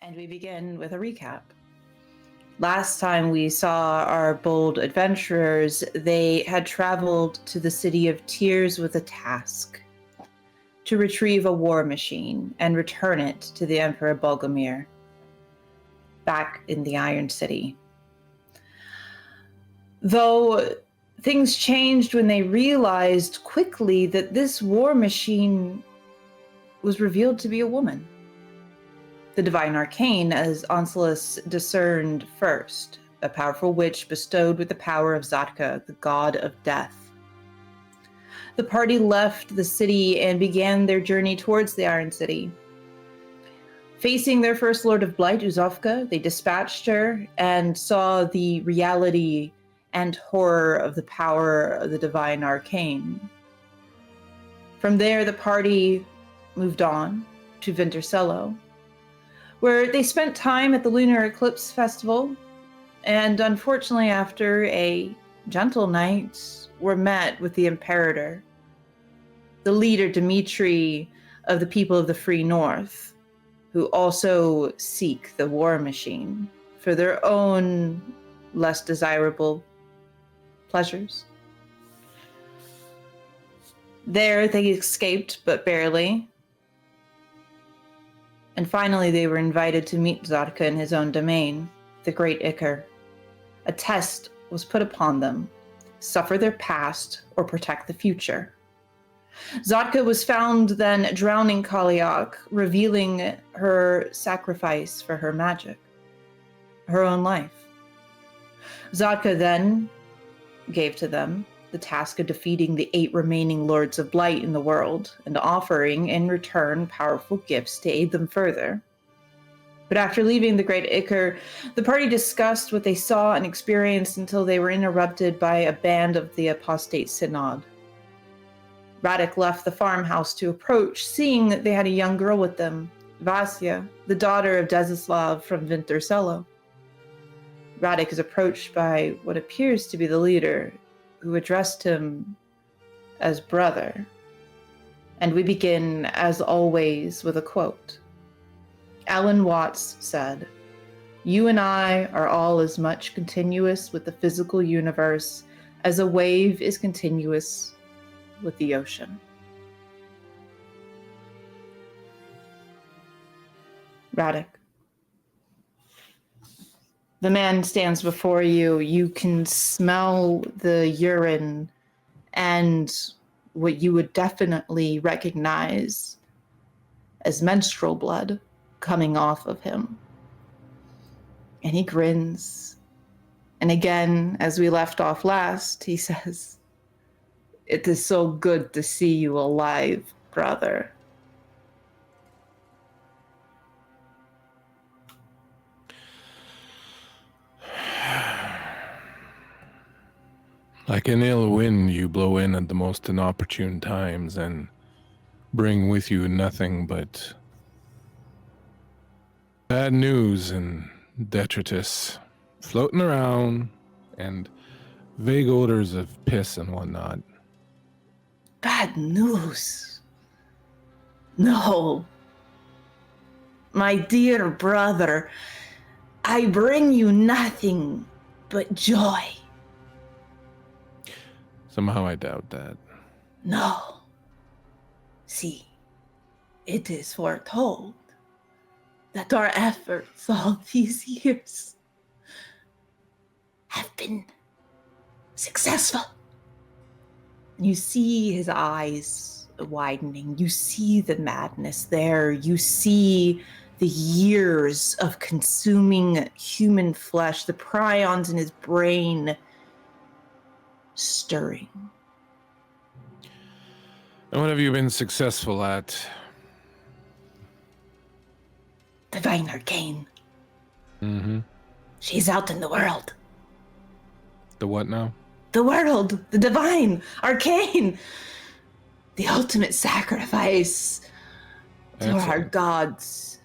And we begin with a recap. Last time we saw our bold adventurers, they had traveled to the city of Tears with a task: to retrieve a war machine and return it to the Emperor Bogumir, back in the Iron City. Though things changed when they realized quickly that this war machine was revealed to be a woman. The divine arcane, as Onsilis discerned first, a powerful witch bestowed with the power of Zatka, the god of death. The party left the city and began their journey towards the Iron City. Facing their first Lord of Blight, Uzovka, they dispatched her and saw the reality and horror of the power of the divine arcane. From there, the party moved on to Vintercello, where they spent time at the Lunar Eclipse Festival, and unfortunately after a gentle night, were met with the Imperator, the leader Dimitri of the people of the Free North, who also seek the war machine for their own less desirable pleasures. There they escaped, but barely. And finally, they were invited to meet Zatka in his own domain, the Great Ichor. A test was put upon them: suffer their past or protect the future. Zatka was found then drowning Kaliak, revealing her sacrifice for her magic, her own life. Zatka then gave to them the task of defeating the 8 remaining Lords of Blight in the world, and offering in return powerful gifts to aid them further. But after leaving the Great Ichor, the party discussed what they saw and experienced until they were interrupted by a band of the apostate synod. Radek left the farmhouse to approach, seeing that they had a young girl with them, Vasya, the daughter of Desislav from Vintercello. Radek is approached by what appears to be the leader, who addressed him as brother. And we begin, as always, with a quote. Alan Watts said, "You and I are all as much continuous with the physical universe as a wave is continuous with the ocean." Radek. The man stands before you. You can smell the urine and what you would definitely recognize as menstrual blood coming off of him. And he grins. And again, as we left off last, he says, "It is so good to see you alive, brother." Like an ill wind, you blow in at the most inopportune times and bring with you nothing but bad news and detritus floating around and vague odors of piss and whatnot. Bad news? No. My dear brother, I bring you nothing but joy. Somehow I doubt that. No. See, it is foretold that our efforts all these years have been successful. You see his eyes widening. You see the madness there. You see the years of consuming human flesh, the prions in his brain stirring. And what have you been successful at? Divine Arcane. Mm-hmm. She's out in the world. The what now? The world. The Divine Arcane. The ultimate sacrifice to our gods.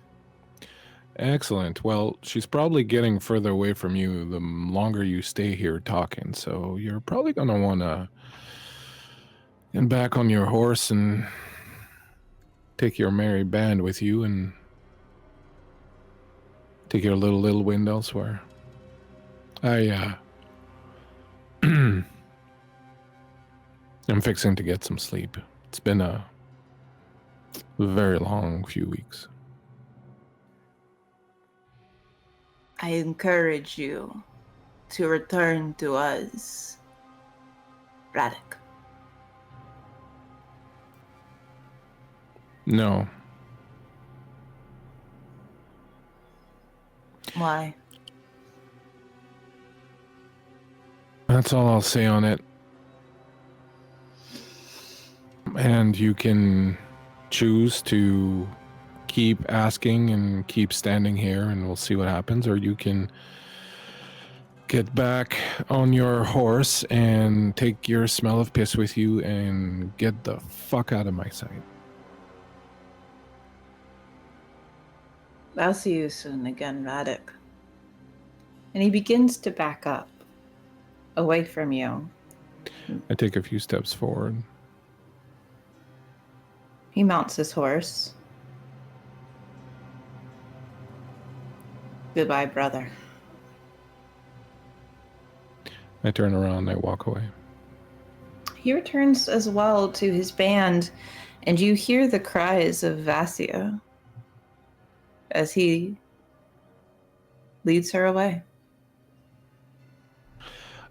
Excellent. Well, she's probably getting further away from you the longer you stay here talking, so you're probably going to want to get back on your horse and take your merry band with you and take your little wind elsewhere. I'm fixing to get some sleep. It's been a very long few weeks. I encourage you to return to us, Radek. No. Why? That's all I'll say on it. And you can choose to keep asking and keep standing here and we'll see what happens, or you can get back on your horse and take your smell of piss with you and get the fuck out of my sight. I'll see you soon again, Radek. And he begins to back up, away from you. I take a few steps forward. He mounts his horse. Goodbye, brother. I turn around and I walk away. He returns as well to his band, and you hear the cries of Vassia as he leads her away.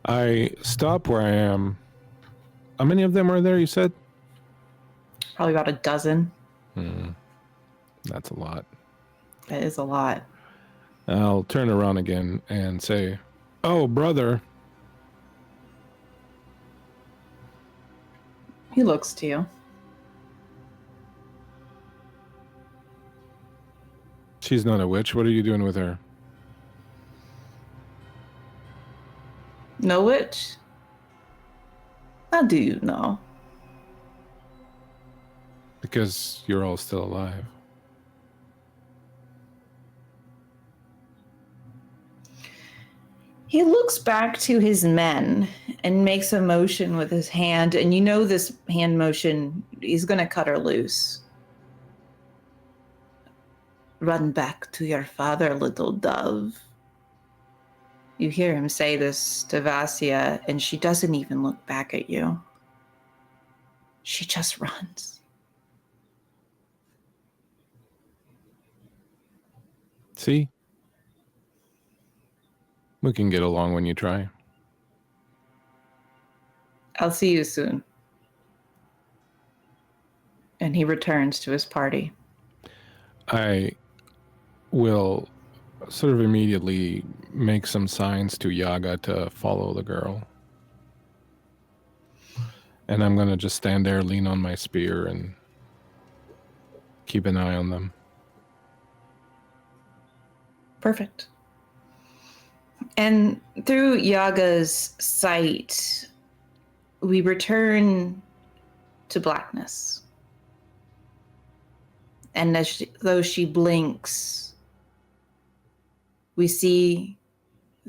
I stop where I am. How many of them are there, you said? Probably about a dozen. That's a lot. That is a lot. I'll turn around again and say, "Oh, brother." He looks to you. She's not a witch. What are you doing with her? No witch? How do you know? Because you're all still alive. He looks back to his men and makes a motion with his hand, and you know this hand motion, he's going to cut her loose. Run back to your father, little dove. You hear him say this to Vassia, and she doesn't even look back at you. She just runs. See? We can get along when you try. I'll see you soon. And he returns to his party. I will sort of immediately make some signs to Yaga to follow the girl. And I'm going to just stand there, lean on my spear, and keep an eye on them. Perfect. And through Yaga's sight, we return to blackness. And though she blinks, we see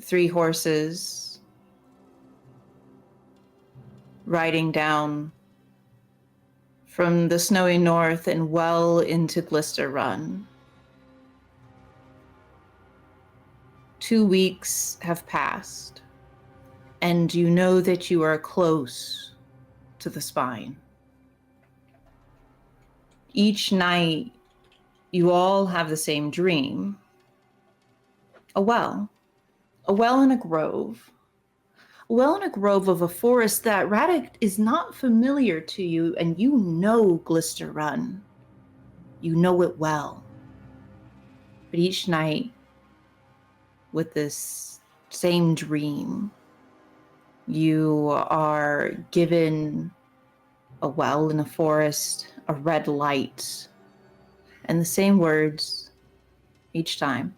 3 horses riding down from the snowy north and well into Glister Run. 2 weeks have passed, and you know that you are close to the spine. Each night, you all have the same dream. A well in a grove. A well in a grove of a forest that Radek is not familiar to you, and you know Glister Run. You know it well. But each night, with this same dream, you are given a well in a forest, a red light, and the same words each time.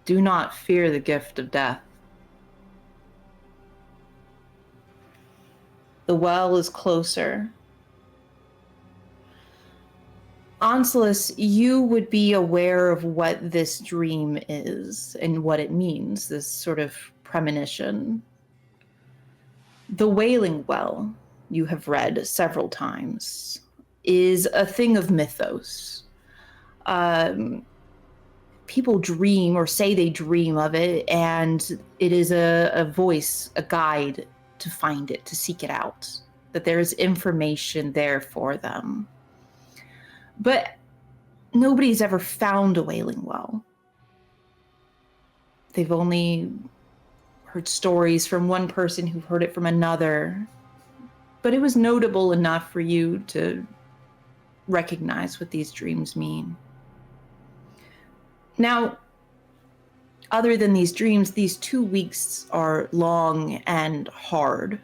Do not fear the gift of death. The well is closer. Onslus, you would be aware of what this dream is and what it means, this sort of premonition. The Wailing Well, you have read several times, is a thing of mythos. people dream or say they dream of it, and it is a voice, a guide to find it, to seek it out, that there is information there for them. But nobody's ever found a wailing well. They've only heard stories from one person who heard it from another, but it was notable enough for you to recognize what these dreams mean. Now, other than these dreams, these 2 weeks are long and hard.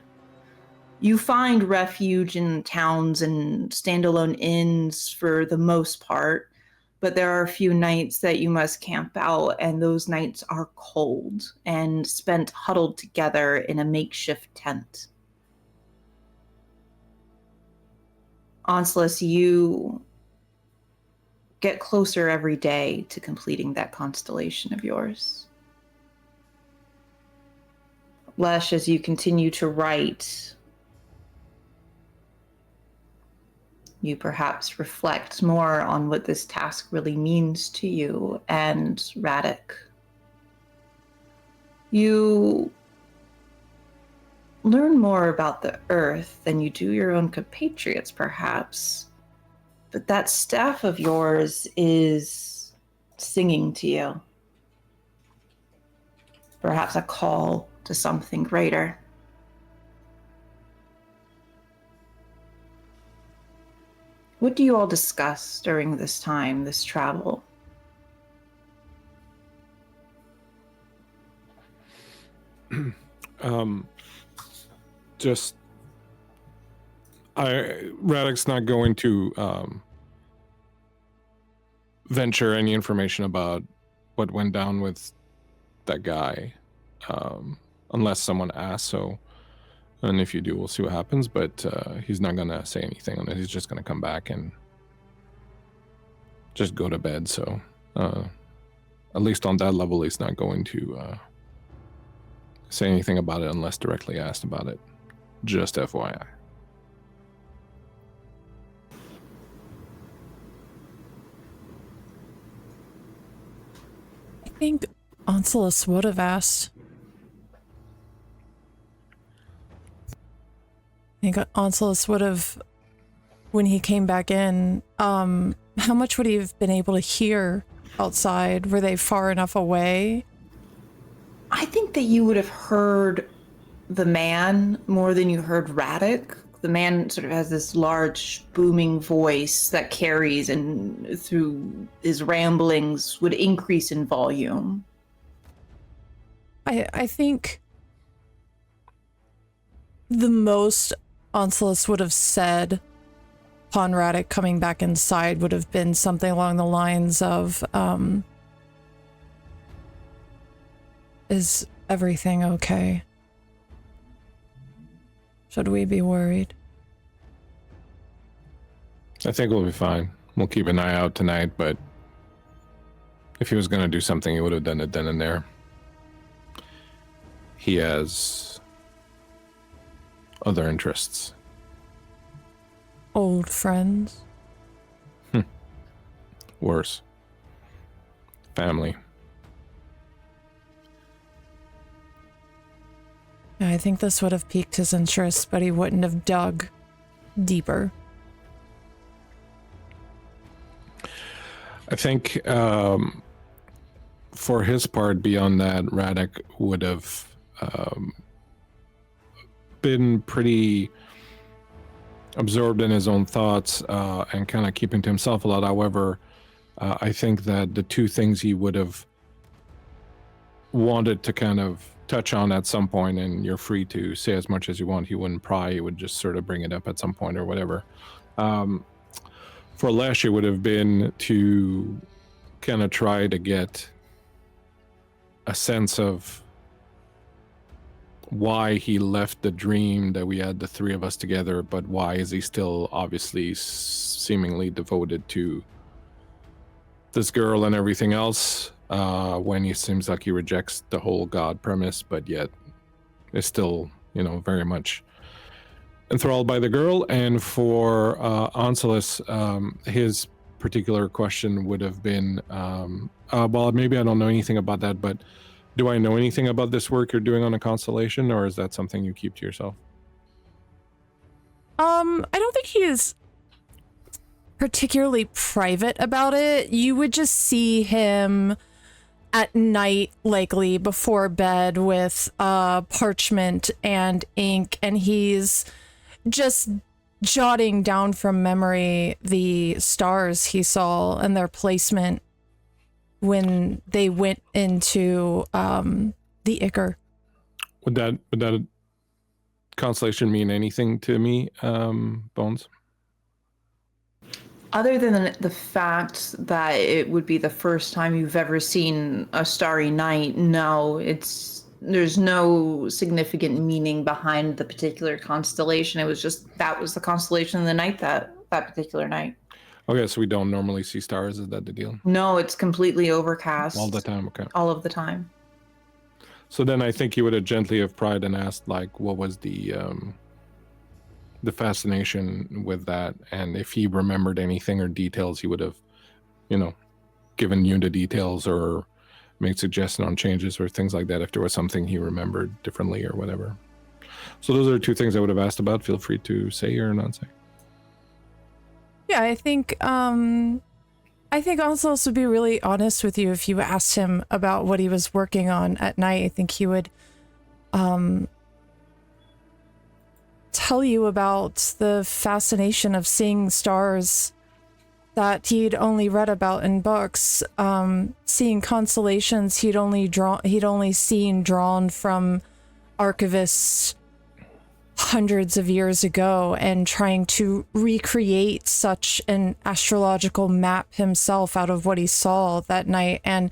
You find refuge in towns and standalone inns for the most part, but there are a few nights that you must camp out, and those nights are cold and spent huddled together in a makeshift tent. Onslaught, you get closer every day to completing that constellation of yours. Lesh, as you continue to write, you perhaps reflect more on what this task really means to you and Radek. You learn more about the Earth than you do your own compatriots, perhaps. But that staff of yours is singing to you. Perhaps a call to something greater. What do you all discuss during this time, this travel? Radek's not going to venture any information about what went down with that guy, unless someone asks. So, and if you do, we'll see what happens. But he's not gonna say anything on it. He's just gonna come back and just go to bed. So, at least on that level, he's not going to say anything about it unless directly asked about it. Just FYI. I think Onslaught would have asked. I think Onslaught would have, when he came back in, how much would he have been able to hear outside? Were they far enough away? I think that you would have heard the man more than you heard Radek. The man sort of has this large booming voice that carries and through his ramblings would increase in volume. I think the most Onslaught would have said upon Radek coming back inside would have been something along the lines of, is everything okay? Should we be worried? I think we'll be fine. We'll keep an eye out tonight, but if he was going to do something, he would have done it then and there. He has other interests. Old friends? Worse. Family. I think this would have piqued his interest, but he wouldn't have dug deeper. I think for his part, beyond that, Radek would have been pretty absorbed in his own thoughts and kind of keeping to himself a lot. However, I think that the two things he would have wanted to kind of touch on at some point, and you're free to say as much as you want, he wouldn't pry, he would just sort of bring it up at some point or whatever. For Lesh, it would have been to kind of try to get a sense of why he left the dream that we had the three of us together, but why is he still obviously seemingly devoted to this girl and everything else, when he seems like he rejects the whole God premise, but yet is still, you know, very much enthralled by the girl. And for Onslaught, his particular question would have been Well, maybe I don't know anything about that, but do I know anything about this work you're doing on a constellation, or is that something you keep to yourself? I don't think he is particularly private about it. You would just see him at night, likely before bed, with parchment and ink, and he's just jotting down from memory the stars he saw and their placement when they went into the Ichor. Would that constellation mean anything to me, Bones? Other than the fact that it would be the first time you've ever seen a starry night, no, there's no significant meaning behind the particular constellation. It was just that was the constellation of the night that particular night. Okay, so we don't normally see stars. Is that the deal? No, it's completely overcast. All the time, okay. All of the time. So then I think you would have gently have pried and asked, like, what was the fascination with that, and if he remembered anything or details, he would have, given you the details or made suggestion on changes or things like that if there was something he remembered differently or whatever. So those are two things I would have asked about. Feel free to say or not say. Yeah, I think Onslaught would be really honest with you if you asked him about what he was working on at night. I think he would tell you about the fascination of seeing stars that he'd only read about in books, seeing constellations he'd only seen drawn from archivists hundreds of years ago, and trying to recreate such an astrological map himself out of what he saw that night. And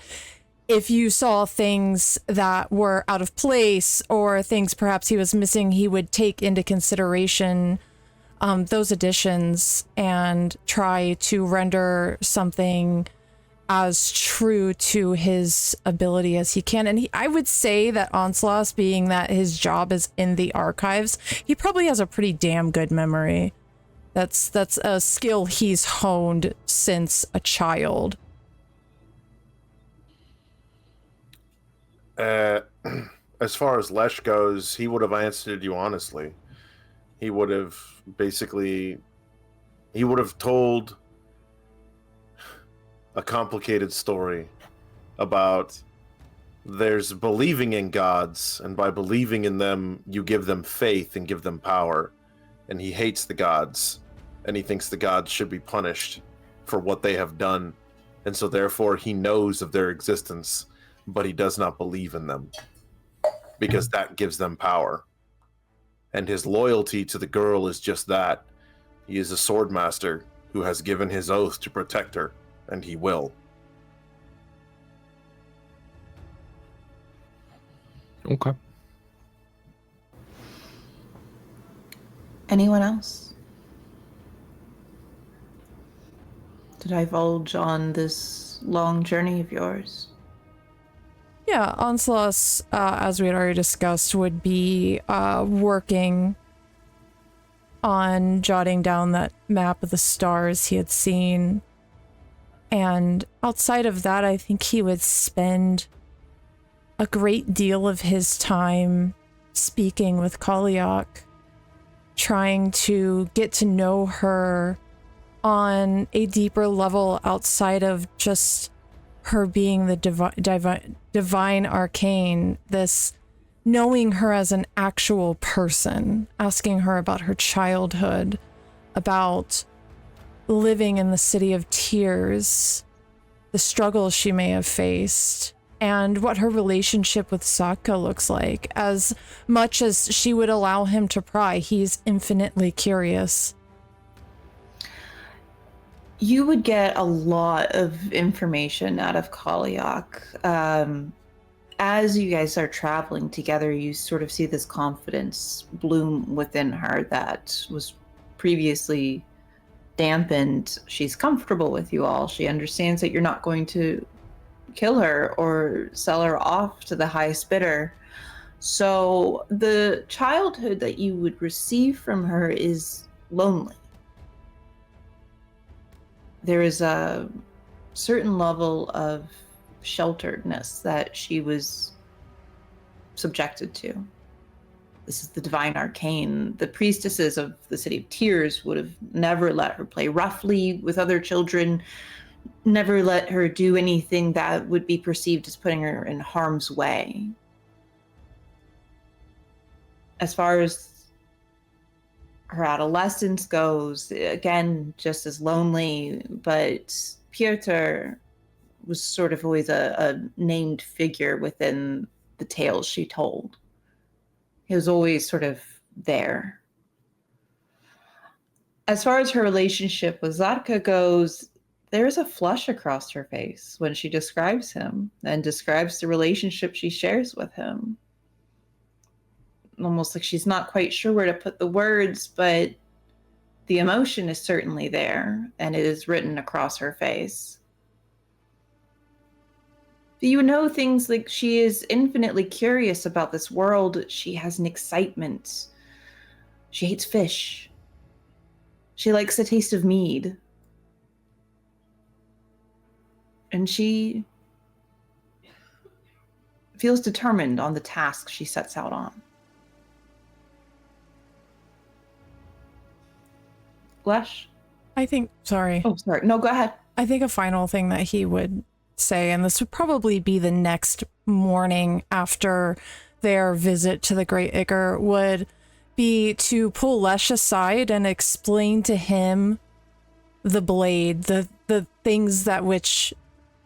if you saw things that were out of place or things perhaps he was missing, he would take into consideration those additions and try to render something as true to his ability as he can. And I would say that Onslaught, being that his job is in the archives, he probably has a pretty damn good memory. That's a skill he's honed since a child. As far as Lesh goes, he would have answered you honestly. He would have told a complicated story about there's believing in gods, and by believing in them, you give them faith and give them power. And he hates the gods, and he thinks the gods should be punished for what they have done. And so therefore he knows of their existence, but he does not believe in them because that gives them power. And his loyalty to the girl is just that. He is a sword master who has given his oath to protect her, and he will. Okay. Anyone else? To divulge on this long journey of yours? Yeah, Onslaught, as we had already discussed, would be working on jotting down that map of the stars he had seen. And outside of that, I think he would spend a great deal of his time speaking with Kaliak, trying to get to know her on a deeper level outside of just her being the divine arcane, this knowing her as an actual person, asking her about her childhood, about living in the City of Tears, the struggles she may have faced, and what her relationship with Sokka looks like. As much as she would allow him to pry, he's infinitely curious. You would get a lot of information out of Kaliak. As you guys are traveling together, you sort of see this confidence bloom within her that was previously dampened. She's comfortable with you all. She understands that you're not going to kill her or sell her off to the highest bidder. So the childhood that you would receive from her is lonely. There is a certain level of shelteredness that she was subjected to. This is the divine arcane. The priestesses of the City of Tears would have never let her play roughly with other children, never let her do anything that would be perceived as putting her in harm's way. As far as her adolescence goes, again, just as lonely, but Piotr was sort of always a named figure within the tales she told. He was always sort of there. As far as her relationship with Zarka goes, there's a flush across her face when she describes him and describes the relationship she shares with him. Almost like she's not quite sure where to put the words, but the emotion is certainly there, and it is written across her face. You know things like she is infinitely curious about this world. She has an excitement. She hates fish. She likes the taste of mead. And she feels determined on the task she sets out on. Lesh? Sorry. Oh, sorry. No, go ahead. I think a final thing that he would say, and this would probably be the next morning after their visit to the Great Ichor, would be to pull Lesh aside and explain to him the blade, the things that which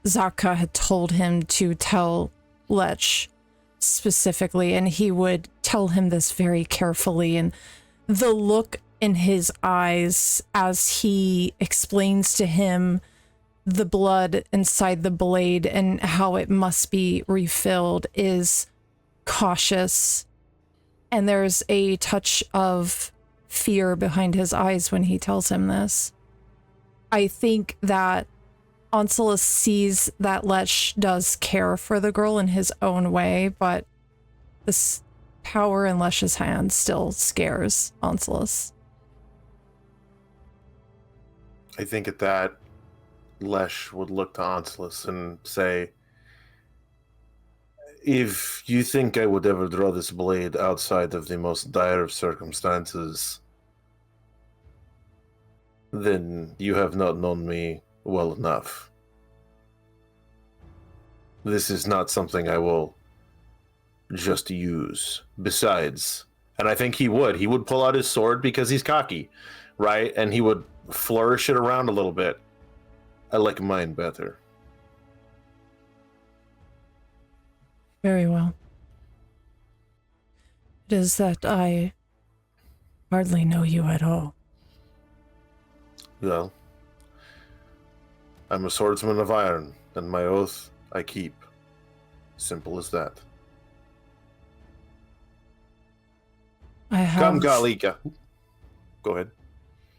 Zarka had told him to tell Lech specifically, and he would tell him this very carefully, and the look in his eyes as he explains to him the blood inside the blade and how it must be refilled is cautious, and there's a touch of fear behind his eyes when he tells him this. I think that Onslus sees that Lech does care for the girl in his own way, but this power in Lesh's hand still scares Onslus. I think at that, Lech would look to Onslus and say, if you think I would ever draw this blade outside of the most dire of circumstances, then you have not known me well enough. This is not something I will just use. Besides, and I think he would pull out his sword because he's cocky, right? And he would flourish it around a little bit. I like mine better. Very well. It is that I hardly know you at all. Well, I'm a swordsman of iron, and my oath I keep. Simple as that. I have Come, Galika. Go ahead.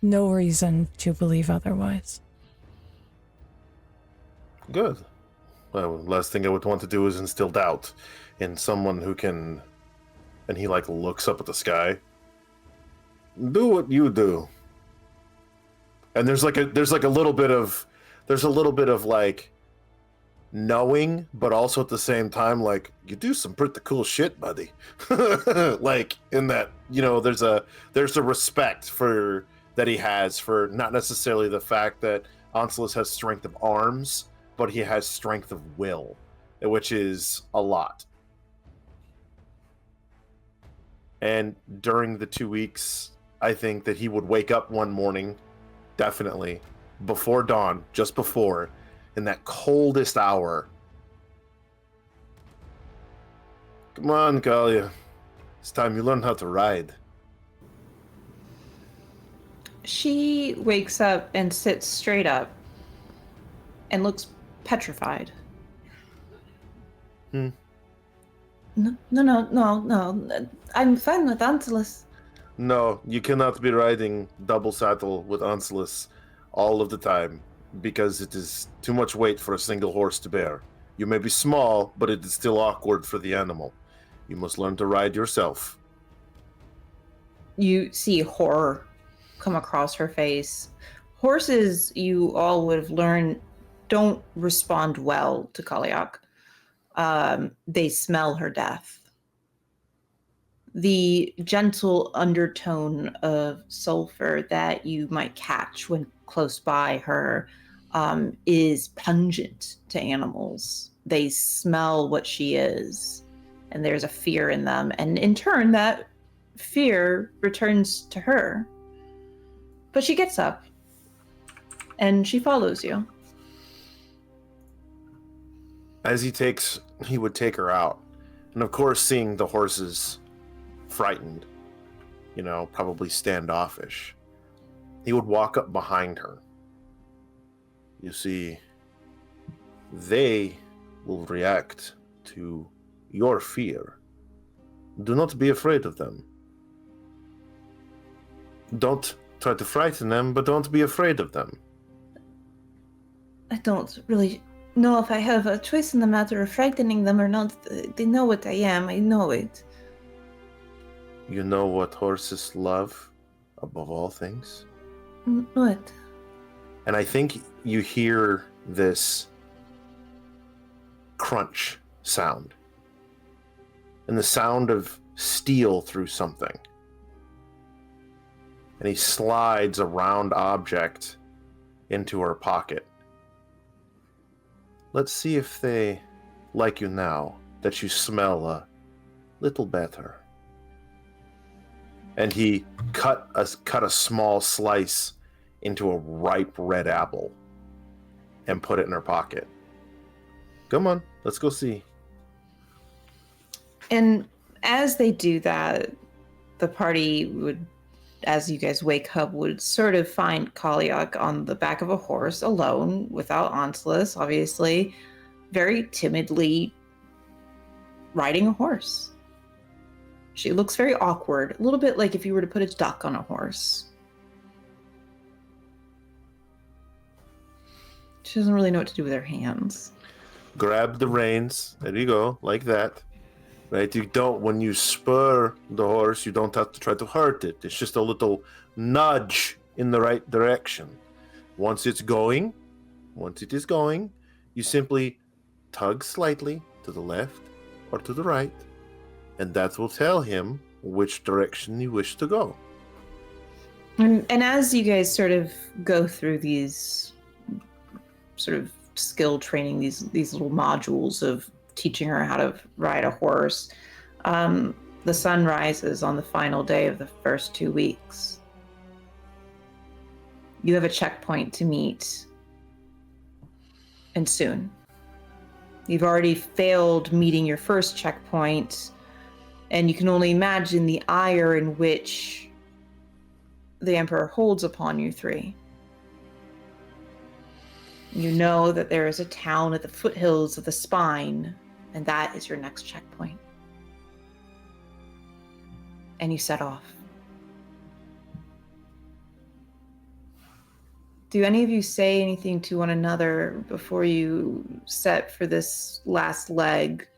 no reason to believe otherwise. Good. Well, last thing I would want to do is instill doubt in someone who can... And he, looks up at the sky. Do what you do. And there's a little bit of... knowing, but also at the same time, you do some pretty cool shit, buddy. In that, there's a respect for... that he has for not necessarily the fact that Onslus has strength of arms, but he has strength of will, which is a lot. And during the 2 weeks, I think that he would wake up one morning, definitely, before dawn, just before, in that coldest hour. Come on, Kalia. It's time you learn how to ride. She wakes up and sits straight up and looks petrified. No. I'm fine with Onslus. No, you cannot be riding double saddle with Onslus all of the time, because it is too much weight for a single horse to bear. You may be small, but it is still awkward for the animal. You must learn to ride yourself. You see horror come across her face. Horses, you all would have learned, don't respond well to Kaliak. They smell her death. The gentle undertone of sulfur that you might catch when close by her is pungent to animals. They smell what she is, and there's a fear in them. And in turn, that fear returns to her. But she gets up, and she follows you. As he would take her out. And of course, seeing the horses frightened, probably standoffish, he would walk up behind her. You see, they will react to your fear. Do not be afraid of them. Don't try to frighten them, but don't be afraid of them. I don't really know if I have a choice in the matter of frightening them or not. They know what I am. I know it. You know what horses love above all things? What? And I think you hear this crunch sound. And the sound of steel through something. And he slides a round object into her pocket. Let's see if they like you now that you smell a little better. And he cut a small slice into a ripe red apple and put it in her pocket. Come on, let's go see. And as they do that, the party would, as you guys wake up, would sort of find Kaliak on the back of a horse, alone, without Onslus, obviously, very timidly riding a horse. She looks very awkward, a little bit like if you were to put a duck on a horse. She doesn't really know what to do with her hands. Grab the reins. There you go, like that. Right? You don't, when you spur the horse, you don't have to try to hurt it. It's just a little nudge in the right direction. Once it is going, you simply tug slightly to the left or to the right, and that will tell him which direction you wish to go. And as you guys sort of go through these sort of skill training, these little modules of teaching her how to ride a horse, the sun rises on the final day of the first 2 weeks. You have a checkpoint to meet, and soon. You've already failed meeting your first checkpoint, and you can only imagine the ire in which the Emperor holds upon you three. You know that there is a town at the foothills of the Spine, and that is your next checkpoint. And you set off. Do any of you say anything to one another before you set for this last leg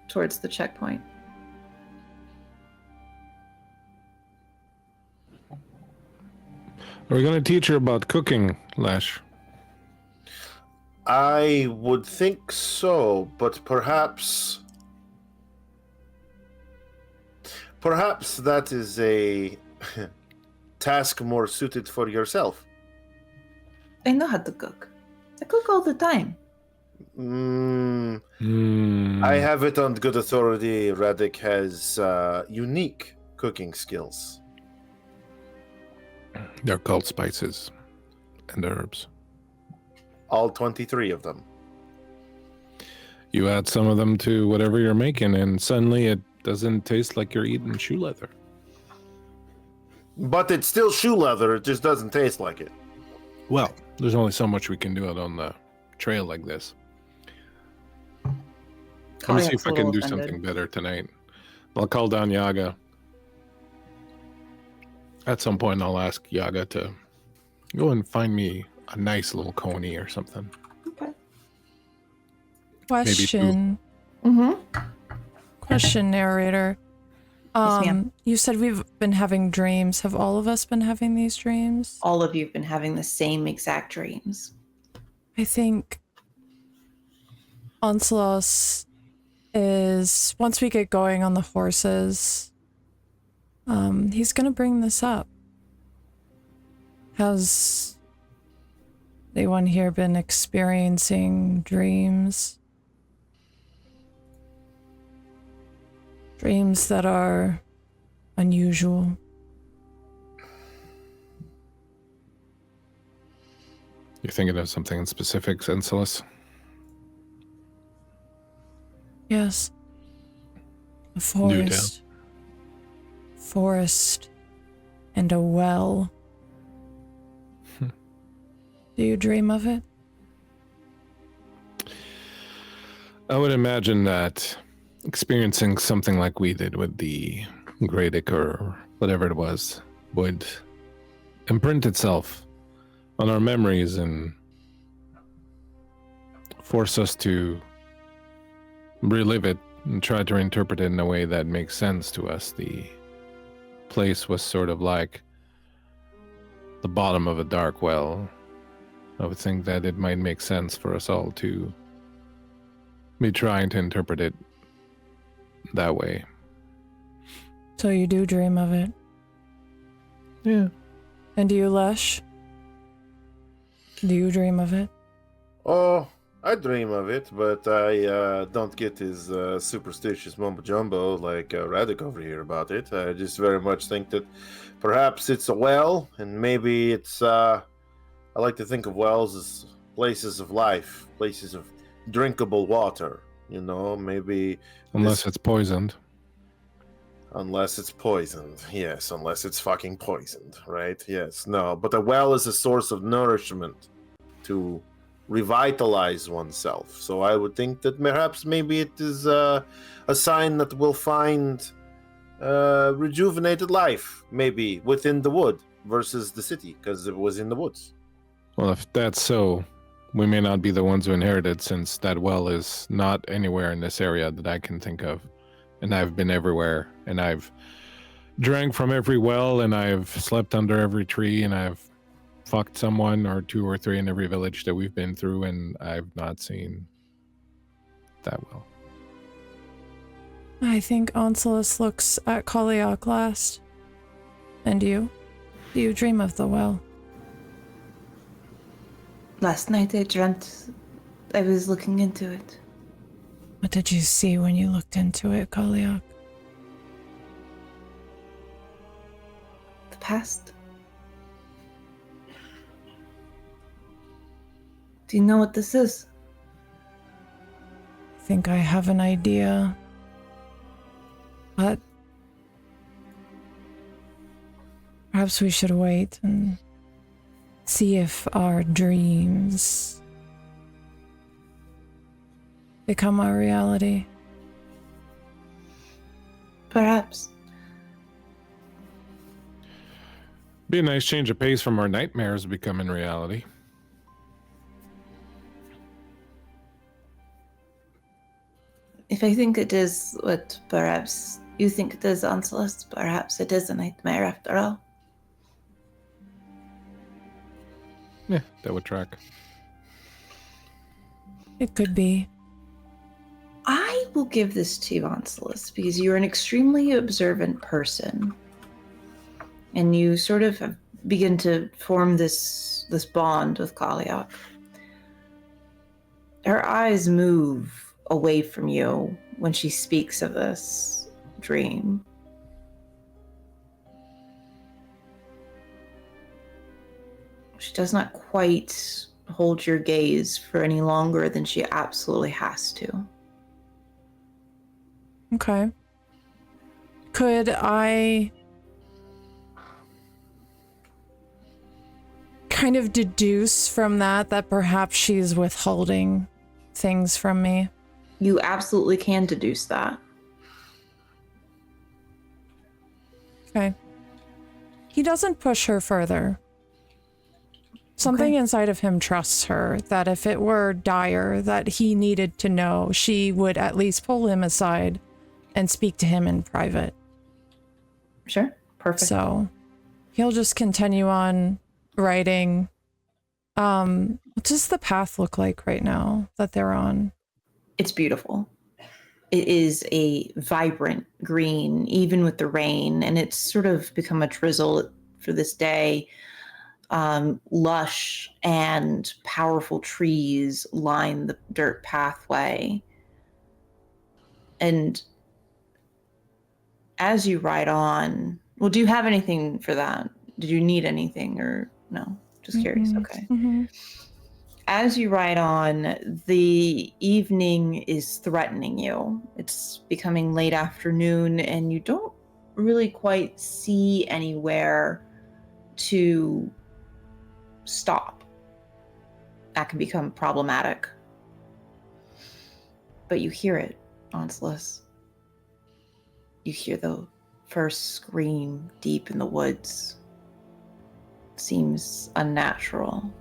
towards the checkpoint? Are we going to teach her about cooking, Lash? I would think so, but perhaps that is a task more suited for yourself. I know how to cook. I cook all the time. I have it on good authority. Radek has unique cooking skills. They're called spices and herbs. All 23 of them. You add some of them to whatever you're making, and suddenly it doesn't taste like you're eating shoe leather. But it's still shoe leather, it just doesn't taste like it. Well, there's only so much we can do out on the trail like this. Let me see if I can do something better tonight. I'll call down Yaga. At some point, I'll ask Yaga to go and find me a nice little coney or something. Okay. Question. Question, narrator. Yes, ma'am. You said we've been having dreams. Have all of us been having these dreams? All of you have been having the same exact dreams. I think Oncelos is, once we get going on the horses, he's gonna bring this up. Has anyone here been experiencing dreams? Dreams that are unusual? You're thinking of something in specific, Encelis? Yes. A forest. Forest and a well. Do you dream of it? I would imagine that experiencing something like we did with the Great Ichor, or whatever it was, would imprint itself on our memories and force us to relive it and try to interpret it in a way that makes sense to us. The place was sort of like the bottom of a dark well. I would think that it might make sense for us all to be trying to interpret it that way. So you do dream of it? Yeah. And do you, Lesh? Do you dream of it? Oh, I dream of it, but I don't get his superstitious mumbo-jumbo like Radic over here about it. I just very much think that perhaps it's a well, and maybe it's... I like to think of wells as places of life, places of drinkable water, you know, maybe... Unless it's poisoned. Unless it's poisoned, yes, unless it's fucking poisoned, right? Yes, no, but a well is a source of nourishment to revitalize oneself. So I would think that perhaps maybe it is a sign that we'll find rejuvenated life, maybe within the wood versus the city, because it was in the woods. Well, if that's so, we may not be the ones who inherited, since that well is not anywhere in this area that I can think of. And I've been everywhere, and I've drank from every well, and I've slept under every tree, and I've fucked someone or two or three in every village that we've been through, and I've not seen that well. I think Oncelos looks at Kaliak last. And you? Do you dream of the well? Last night I dreamt I was looking into it. What did you see when you looked into it, Kaliak? The past. Do you know what this is? I think I have an idea. But perhaps we should wait and see if our dreams become our reality. Perhaps. Be a nice change of pace from our nightmares becoming reality. If I think it is what perhaps you think it is, Oncelos, perhaps it is a nightmare after all. Yeah, that would track. It could be. I will give this to you, Oncelos, because you're an extremely observant person. And you sort of begin to form this bond with Kaliak. Her eyes move away from you when she speaks of this dream. She does not quite hold your gaze for any longer than she absolutely has to. Okay. Could I kind of deduce from that perhaps she's withholding things from me? You absolutely can deduce that. Okay. He doesn't push her further. Something inside of him trusts her that if it were dire that he needed to know, she would at least pull him aside and speak to him in private. Sure. Perfect. So he'll just continue on writing. What does the path look like right now that they're on? It's beautiful. It is a vibrant green, even with the rain, and it's sort of become a drizzle for this day. Lush and powerful trees line the dirt pathway. And as you ride on, well, do you have anything for that? Did you need anything or no? Just curious. Okay. Mm-hmm. As you ride on, the evening is threatening you. It's becoming late afternoon, and you don't really quite see anywhere to stop. That can become problematic. But you hear it, Onslus. You hear the first scream deep in the woods. Seems unnatural.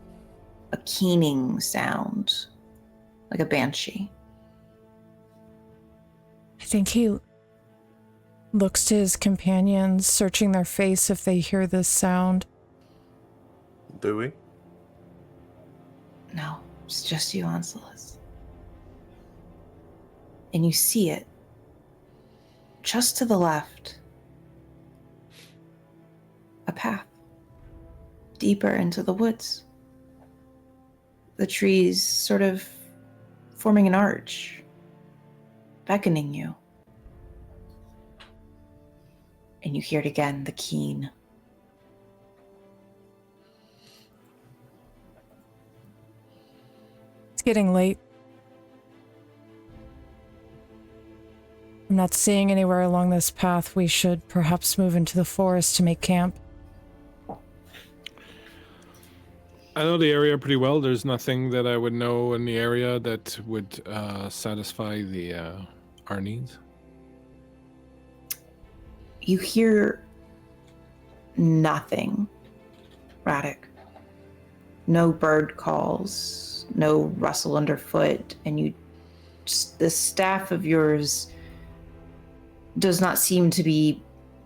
A keening sound, like a banshee. I think he looks to his companions, searching their face if they hear this sound. Do we? No, it's just you, Onslus. And you see it. Just to the left. A path. Deeper into the woods. The trees sort of forming an arch. Beckoning you. And you hear it again, the keen. It's getting late. I'm not seeing anywhere along this path. We should perhaps move into the forest to make camp. I know the area pretty well. There's nothing that I would know in the area that would satisfy our needs. You hear nothing, Radek. No bird calls, no rustle underfoot, and the staff of yours does not seem to be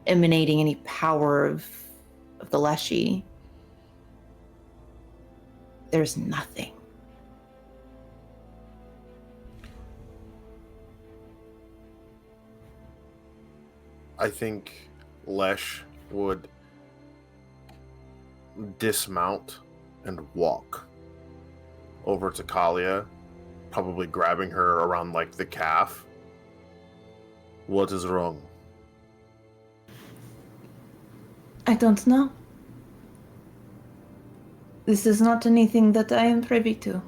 emanating any power of the Leshy. There's nothing. I think Lesh would dismount and walk over to Kalia, probably grabbing her around like the calf. What is wrong? I don't know. This is not anything that I am privy to.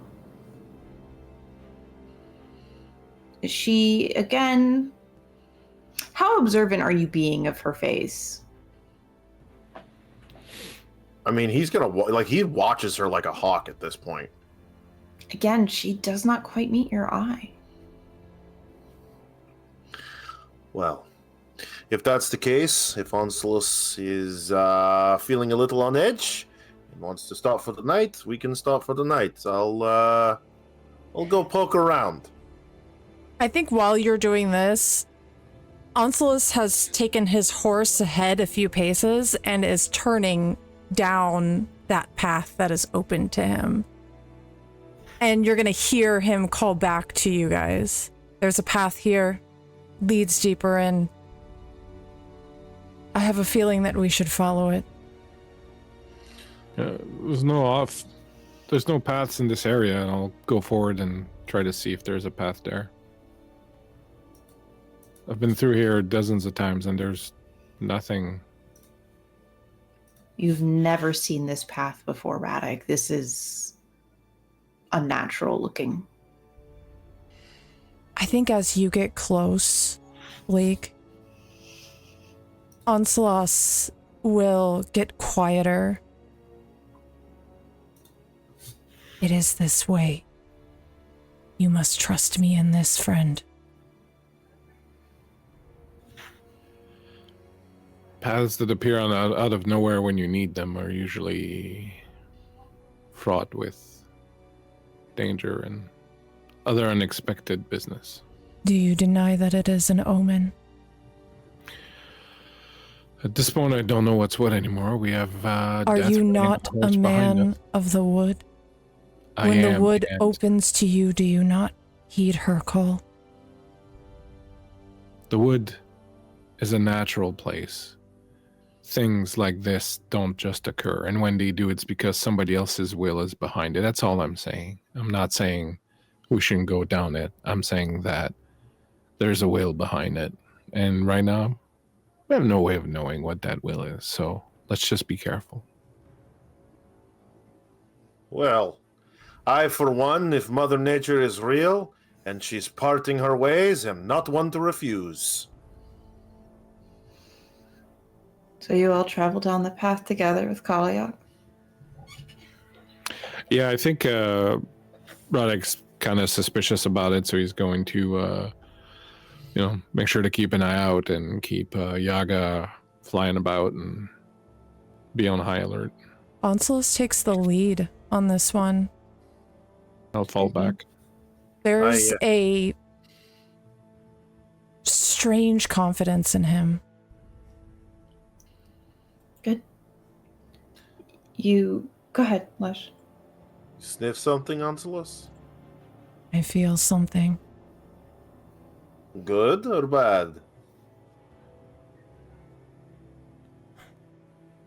She, again... How observant are you being of her face? I mean, he's gonna he watches her like a hawk at this point. Again, she does not quite meet your eye. Well, if that's the case, if Onslus is feeling a little on edge and wants to stop for the night, we can stop for the night. I'll go poke around. I think while you're doing this, Onslus has taken his horse ahead a few paces and is turning down that path that is open to him. And you're going to hear him call back to you guys. There's a path here, leads deeper in. I have a feeling that we should follow it. There's no paths in this area, and I'll go forward and try to see if there's a path there. I've been through here dozens of times, and there's nothing. You've never seen this path before, Radek. This is unnatural looking. I think as you get close, Bleak, Onslaught will get quieter. It is this way. You must trust me in this, friend. Paths that appear out of nowhere when you need them are usually fraught with danger and other unexpected business. Do you deny that it is an omen? At this point, I don't know what's what anymore. We have Are you not a man of the wood? When the wood opens to you, do you not heed her call? The wood is a natural place. Things like this don't just occur, and when they do, it's because somebody else's will is behind it. That's all I'm saying. I'm not saying we shouldn't go down it. I'm saying that there's a will behind it, and right now we have no way of knowing what that will is, so let's just be careful. Well, I, for one, if Mother Nature is real and she's parting her ways, am not one to refuse. So you all travel down the path together with Kaliak? Yeah, I think Radek's kind of suspicious about it, so he's going to, make sure to keep an eye out and keep Yaga flying about and be on high alert. Onslaught takes the lead on this one. I'll fall back. There's a strange confidence in him. Good. Go ahead, Lush. Sniff something, Onslaught? I feel something. Good or bad?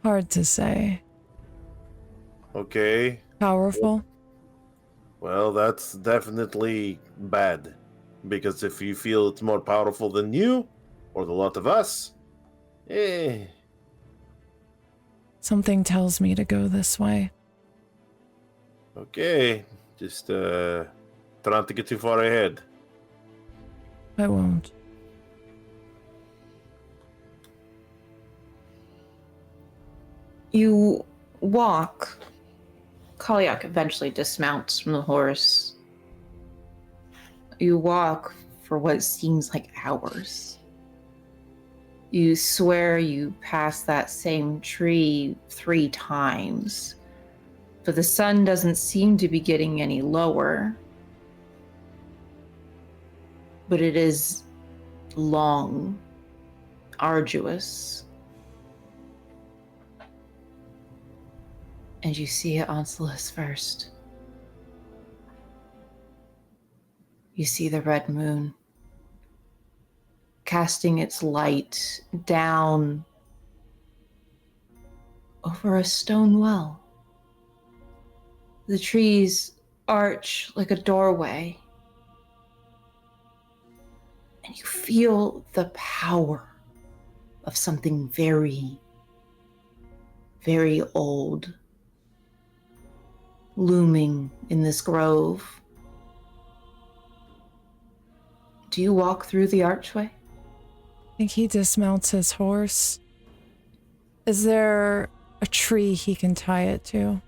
Hard to say. Okay. Powerful? Well, that's definitely bad. Because if you feel it's more powerful than you, or the lot of us, Something tells me to go this way. Okay. Just try not to get too far ahead. I won't. You walk. Kaliak eventually dismounts from the horse. You walk for what seems like hours. You swear you passed that same tree 3 times, but the sun doesn't seem to be getting any lower. But it is long, arduous. And you see it on Celeste first. You see the red moon casting its light down over a stone well. The trees arch like a doorway. And you feel the power of something very, very old looming in this grove. Do you walk through the archway? I think he dismounts his horse. Is there a tree he can tie it to?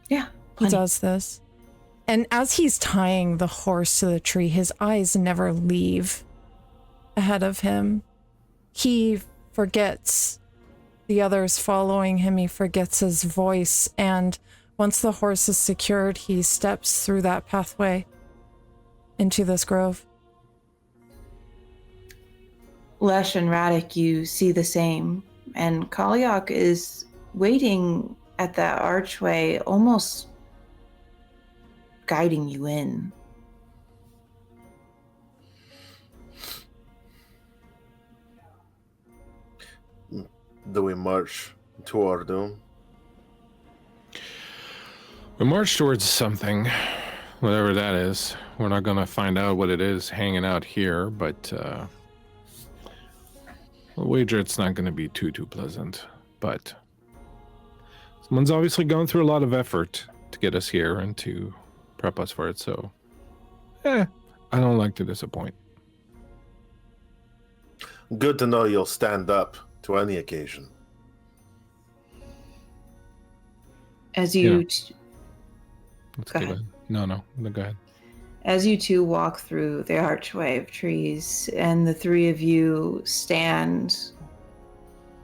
Yeah. He does this. And as he's tying the horse to the tree, his eyes never leave ahead of him. He forgets the others following him. He forgets his voice. And once the horse is secured, he steps through that pathway into this grove. Lesh and Radek, you see the same. And Kaliak is waiting at that archway, almost guiding you in. Do we march to our doom? We march towards something, whatever that is. We're not going to find out what it is hanging out here, but I'll wager it's not going to be too pleasant. But someone's obviously gone through a lot of effort to get us here and to prep us for it, so I don't like to disappoint. Good to know you'll stand up to any occasion. As you... Go ahead. No, go ahead. As you two walk through the archway of trees, and the 3 of you stand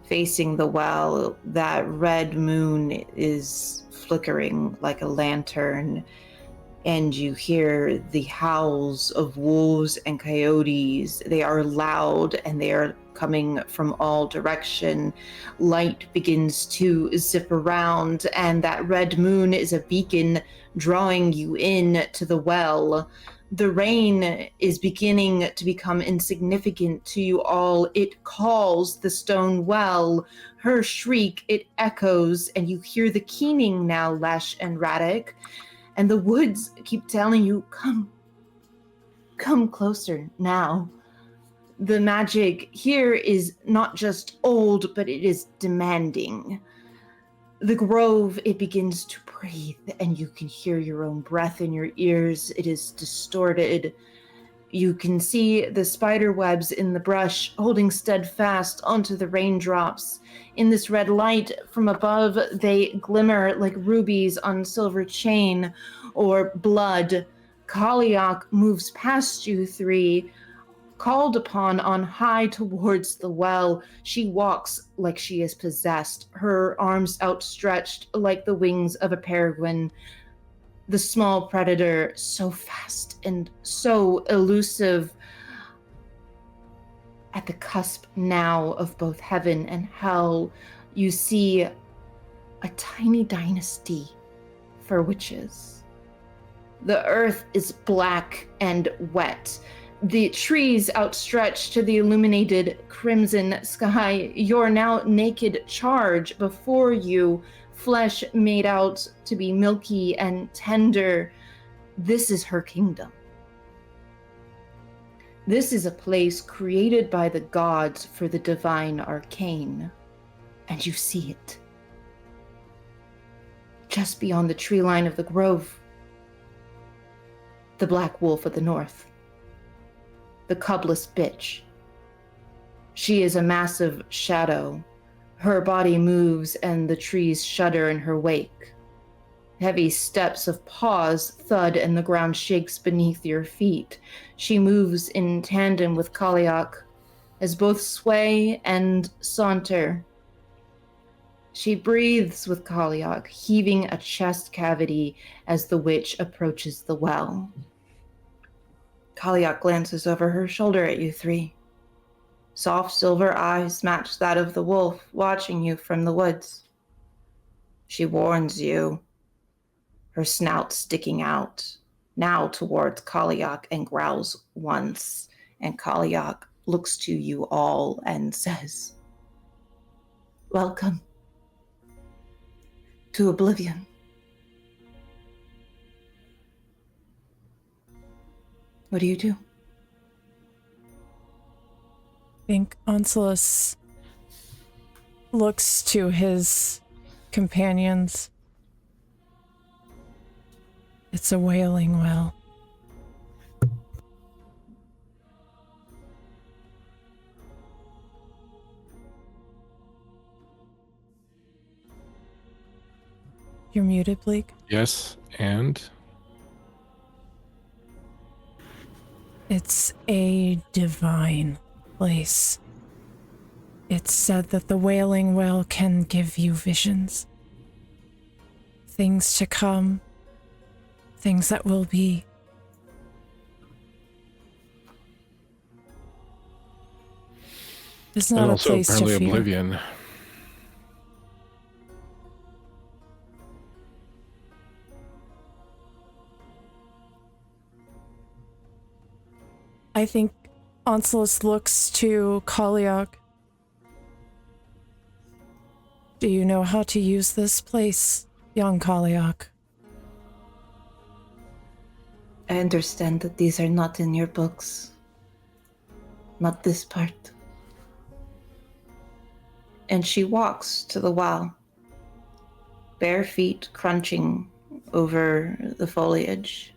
facing the well, that red moon is flickering like a lantern, and you hear the howls of wolves and coyotes. They are loud and they are coming from all direction. Light begins to zip around, and that red moon is a beacon drawing you in to the well. The rain is beginning to become insignificant to you all. It calls the stone well. Her shriek, it echoes, and you hear the keening now, Lesh and Radek. And the woods keep telling you, come closer now. The magic here is not just old, but it is demanding. The grove, it begins to breathe, and you can hear your own breath in your ears. It is distorted. You can see the spider webs in the brush holding steadfast onto the raindrops. In this red light from above, they glimmer like rubies on silver chain or blood. Kaliak moves past you three, called upon on high towards the well. She walks like she is possessed, her arms outstretched like the wings of a peregrine. The small predator, so fast and so elusive, at the cusp now of both heaven and hell. You see a tiny dynasty for witches. The earth is black and wet. The trees outstretched to the illuminated crimson sky. Your now naked charge before you, flesh made out to be milky and tender. This is her kingdom. This is a place created by the gods for the divine arcane, and you see it. Just beyond the tree line of the grove, the black wolf of the north, the cubless bitch. She is a massive shadow. Her body moves and the trees shudder in her wake. Heavy steps of paws thud and the ground shakes beneath your feet. She moves in tandem with Kaliak as both sway and saunter. She breathes with Kaliak, heaving a chest cavity as the witch approaches the well. Kaliak glances over her shoulder at you three. Soft silver eyes match that of the wolf watching you from the woods. She warns you, her snout sticking out, now towards Kaliak, and growls once, and Kaliak looks to you all and says, "Welcome to Oblivion." What do you do? I think Onslus looks to his companions. It's a wailing well. You're muted, Bleak. Yes, and It's a divine place. It's said that the Wailing Well can give you visions. Things to come. Things that will be. It's not and a also place to apparently fear. Oblivion. I think Onslus looks to Kaliak. Do you know how to use this place, young Kaliak? I understand that these are not in your books. Not this part. And she walks to the well, bare feet crunching over the foliage.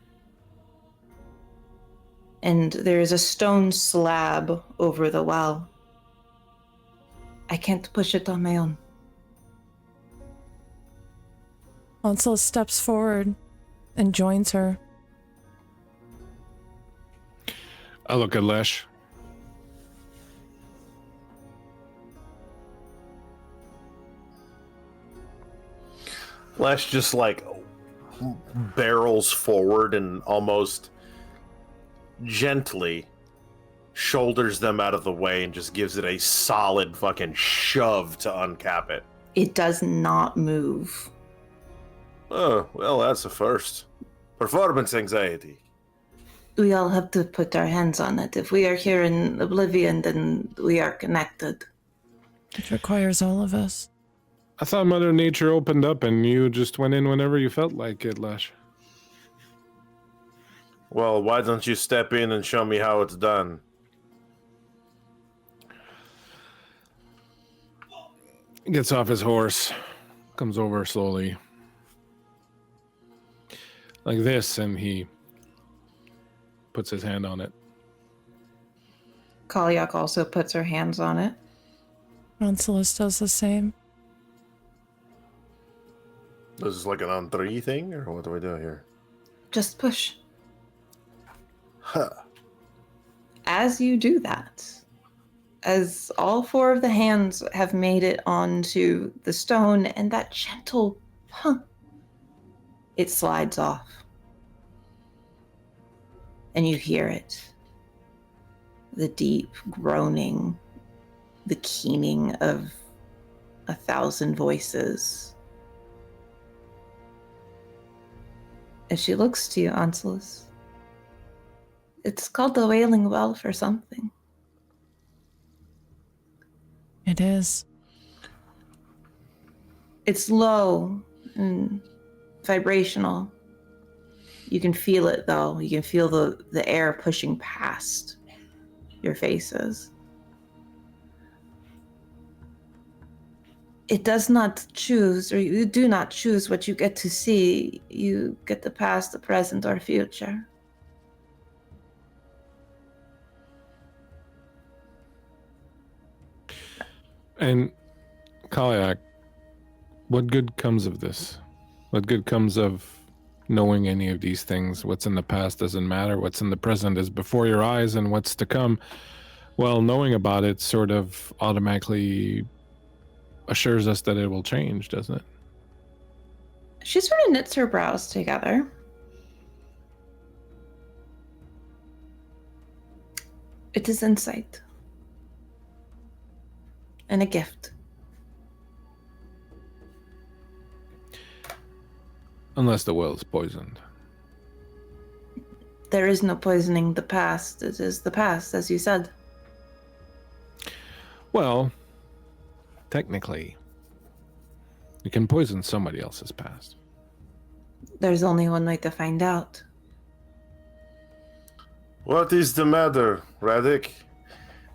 And there is a stone slab over the well. I can't push it on my own. Onslus steps forward and joins her. I look at Lesh. Lesh just like barrels forward and almost gently shoulders them out of the way and just gives it a solid fucking shove to uncap it. It does not move. Oh, well, that's a first. Performance anxiety. We all have to put our hands on it. If we are here in Oblivion, then we are connected. It requires all of us. I thought Mother Nature opened up and you just went in whenever you felt like it, Lash. Well, why don't you step in and show me how it's done? He gets off his horse, comes over slowly. Like this, and he puts his hand on it. Kalyak also puts her hands on it. Roncelis does the same. This is like an on three thing, or what do we do here? Just push. Huh. As you do that, as all four of the hands have made it onto the stone, and that gentle punk, it slides off. And you hear it. The deep groaning, the keening of 1,000 voices. As she looks to you, Roncelis, it's called the Wailing Well for something. It is. It's low and vibrational. You can feel it, though. You can feel the air pushing past your faces. It does not choose, or you do not choose what you get to see. You get the past, the present, or future. And Kalyak, what good comes of this? What good comes of knowing any of these things? What's in the past doesn't matter. What's in the present is before your eyes, and what's to come, well, knowing about it sort of automatically assures us that it will change, doesn't it? She sort of knits her brows together. It is insight. And a gift. Unless the well is poisoned. There is no poisoning the past. It is the past, as you said. Well, technically, you can poison somebody else's past. There's only one way to find out. What is the matter, Radek?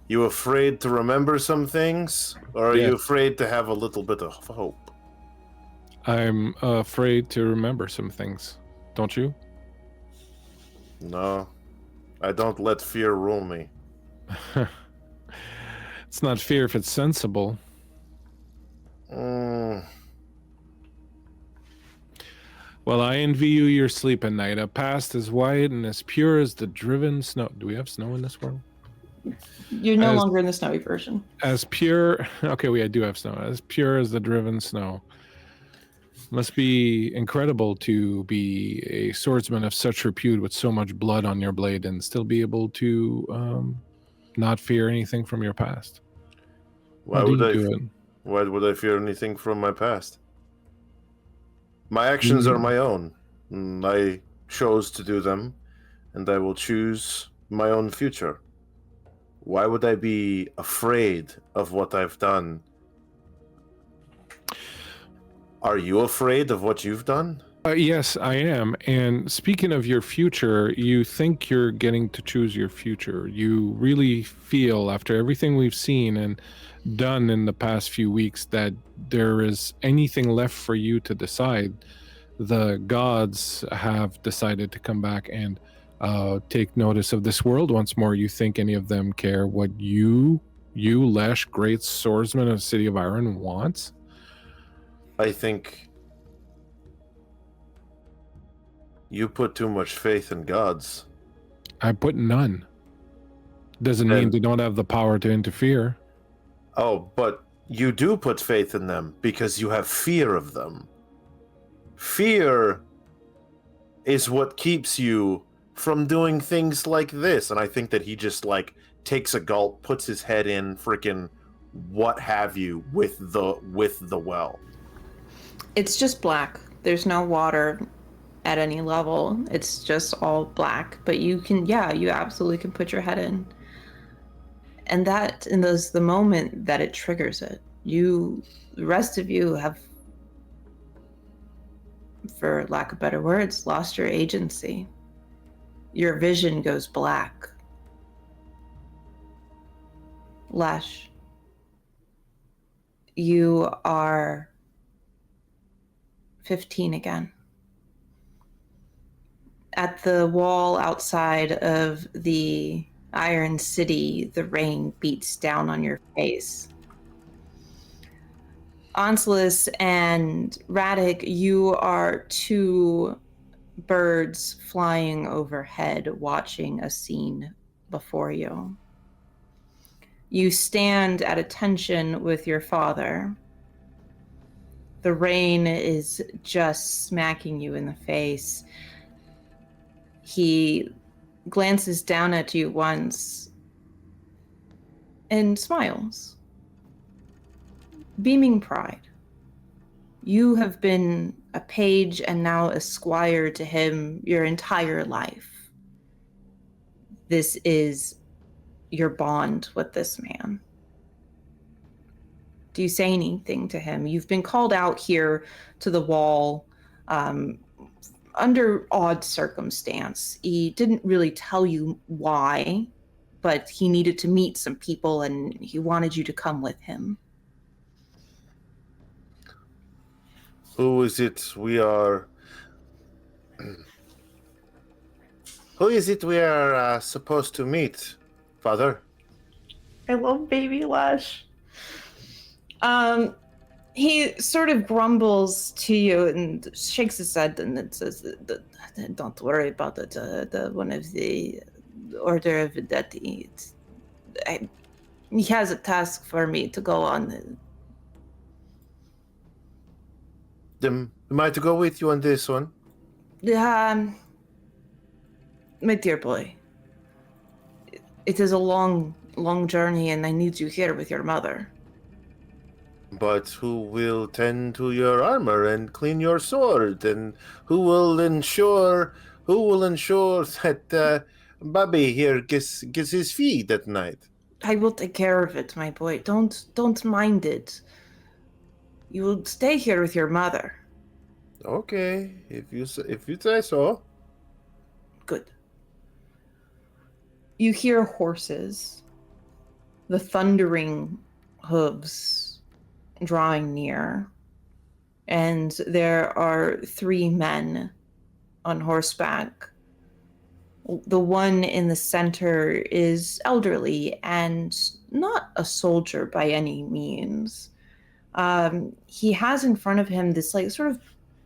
You afraid to remember some things? Or are you afraid to have a little bit of hope? I'm afraid to remember some things. Don't you? No. I don't let fear rule me. It's not fear if it's sensible. Well, I envy you your sleep at night. A past as white and as pure as the driven snow. Do we have snow in this world? You're no longer in the snowy version. As pure... Okay, we do have snow. As pure as the driven snow. Must be incredible to be a swordsman of such repute with so much blood on your blade and still be able to not fear anything from your past. Why would I fear anything from my past? My actions are my own. I chose to do them, and I will choose my own future. Why would I be afraid of what I've done? Are you afraid of what you've done? Yes, I am. And speaking of your future, you think you're getting to choose your future. You really feel, after everything we've seen and done in the past few weeks, that there is anything left for you to decide. The gods have decided to come back and take notice of this world once more. You think any of them care what you, Lesh, great swordsman of the City of Iron, wants? I think you put too much faith in gods. I put none. Doesn't mean they don't have the power to interfere. Oh, but you do put faith in them because you have fear of them. Fear is what keeps you from doing things like this. And I think that he just, like, takes a gulp, puts his head in, freaking what have you with the well. It's just black. There's no water at any level. It's just all black. But you can, you absolutely can put your head in. And there's the moment that it triggers it. The rest of you have, for lack of better words, lost your agency. Your vision goes black. Lesh, you are 15 again. At the wall outside of the Iron City, the rain beats down on your face. Onslus and Radic, you are two birds flying overhead, watching a scene before you. You stand at attention with your father. The rain is just smacking you in the face. He glances down at you once and smiles, beaming pride. You have been a page and now a squire to him your entire life. This is your bond with this man. Do you say anything to him? You've been called out here to the wall under odd circumstance. He didn't really tell you why, but he needed to meet some people and he wanted you to come with him. Who is it we are supposed to meet, Father? I love baby Lesh. He sort of grumbles to you and shakes his head and it says, "Don't worry about it. The one of the Order of Vedeti. He has a task for me to go on." Am I to go with you on this one? My dear boy, it is a long, long journey, and I need you here with your mother. But who will tend to your armor and clean your sword, and who will ensure that Bobby here gets his feed at night? I will take care of it, my boy. Don't mind it. You will stay here with your mother. Okay, if you say so. Good. You hear horses, the thundering hooves drawing near, and there are 3 men on horseback. The one in the center is elderly and not a soldier by any means. He has in front of him this sort of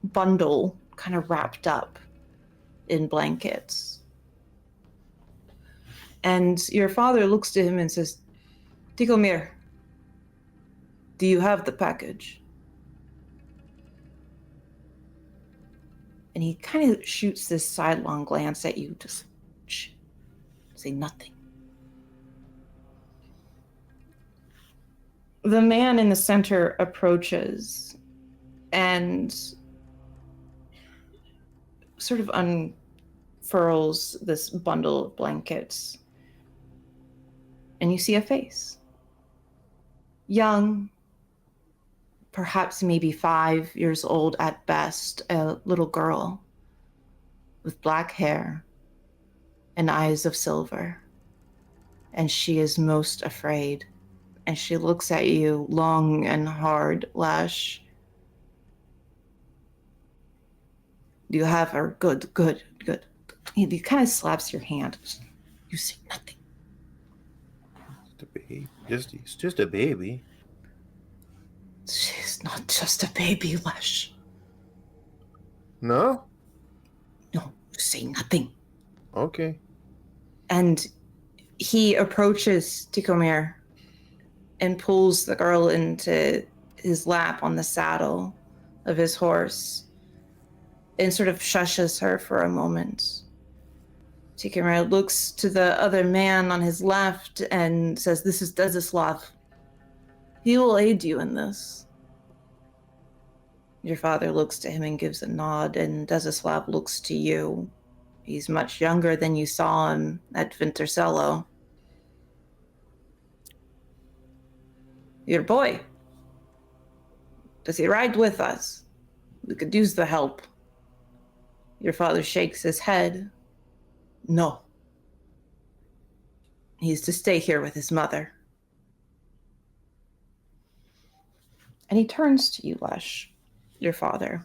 bundle kind of wrapped up in blankets. And your father looks to him and says, "Tigomir, do you have the package?" And he kind of shoots this sidelong glance at you, just shh, say nothing. The man in the center approaches and sort of unfurls this bundle of blankets. And you see a face. Young, perhaps maybe 5 years old at best, a little girl with black hair and eyes of silver. And she is most afraid. And she looks at you long and hard, Lash. Do you have her? Good. He kind of slaps your hand. You say nothing. It's just a baby. She's not just a baby, Lesh. No? No, say nothing. Okay. And he approaches Tigomir and pulls the girl into his lap on the saddle of his horse and sort of shushes her for a moment. Tikimir looks to the other man on his left and says, "This is Desislav. He will aid you in this." Your father looks to him and gives a nod, and Desislav looks to you. He's much younger than you saw him at Vintercello. Your boy. Does he ride with us? We could use the help. Your father shakes his head. No. He's to stay here with his mother. And he turns to you, Lesh, your father,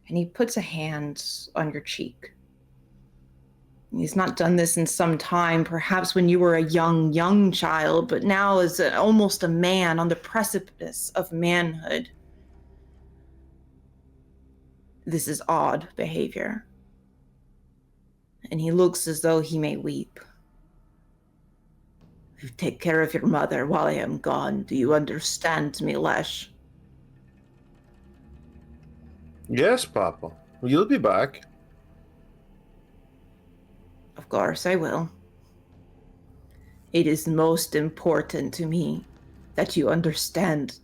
and he puts a hand on your cheek. He's not done this in some time, perhaps when you were a young child, but now as almost a man on the precipice of manhood. This is odd behavior. And he looks as though he may weep. You take care of your mother while I am gone. Do you understand me, Lesh? Yes, Papa. You'll be back. Of course I will. It is most important to me that you understand.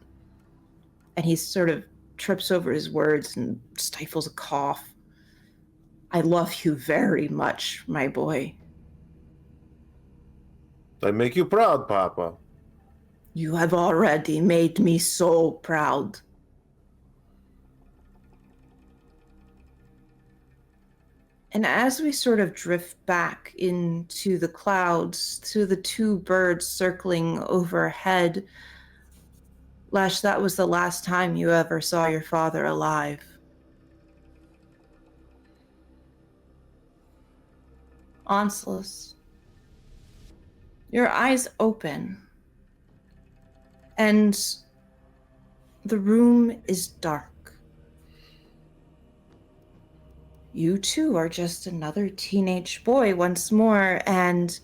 And he sort of trips over his words and stifles a cough. I love you very much, my boy. I make you proud, Papa. You have already made me so proud. And as we sort of drift back into the clouds, to the two birds circling overhead, Lesh, that was the last time you ever saw your father alive. Onslus, your eyes open, and the room is dark. You too are just another teenage boy once more, and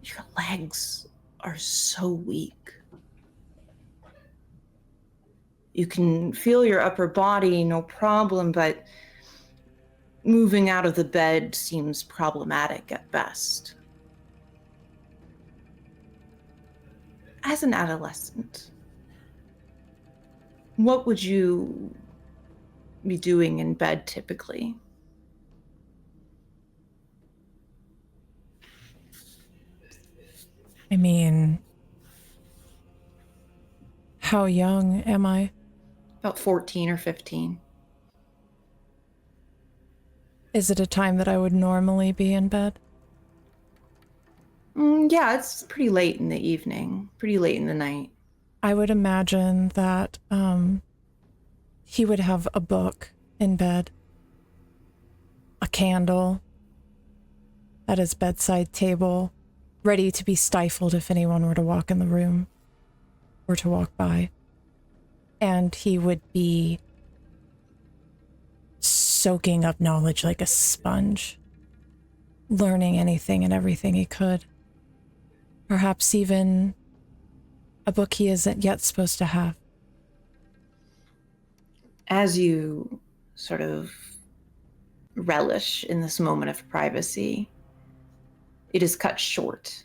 your legs are so weak. You can feel your upper body, no problem, but moving out of the bed seems problematic at best. As an adolescent, what would you be doing in bed typically? I mean, how young am I? About 14 or 15. Is it a time that I would normally be in bed? Yeah, it's pretty late in the evening, pretty late in the night. I would imagine that he would have a book in bed, a candle at his bedside table, ready to be stifled if anyone were to walk in the room or to walk by. And he would be soaking up knowledge like a sponge, learning anything and everything he could. Perhaps even a book he isn't yet supposed to have. As you sort of relish in this moment of privacy, it is cut short.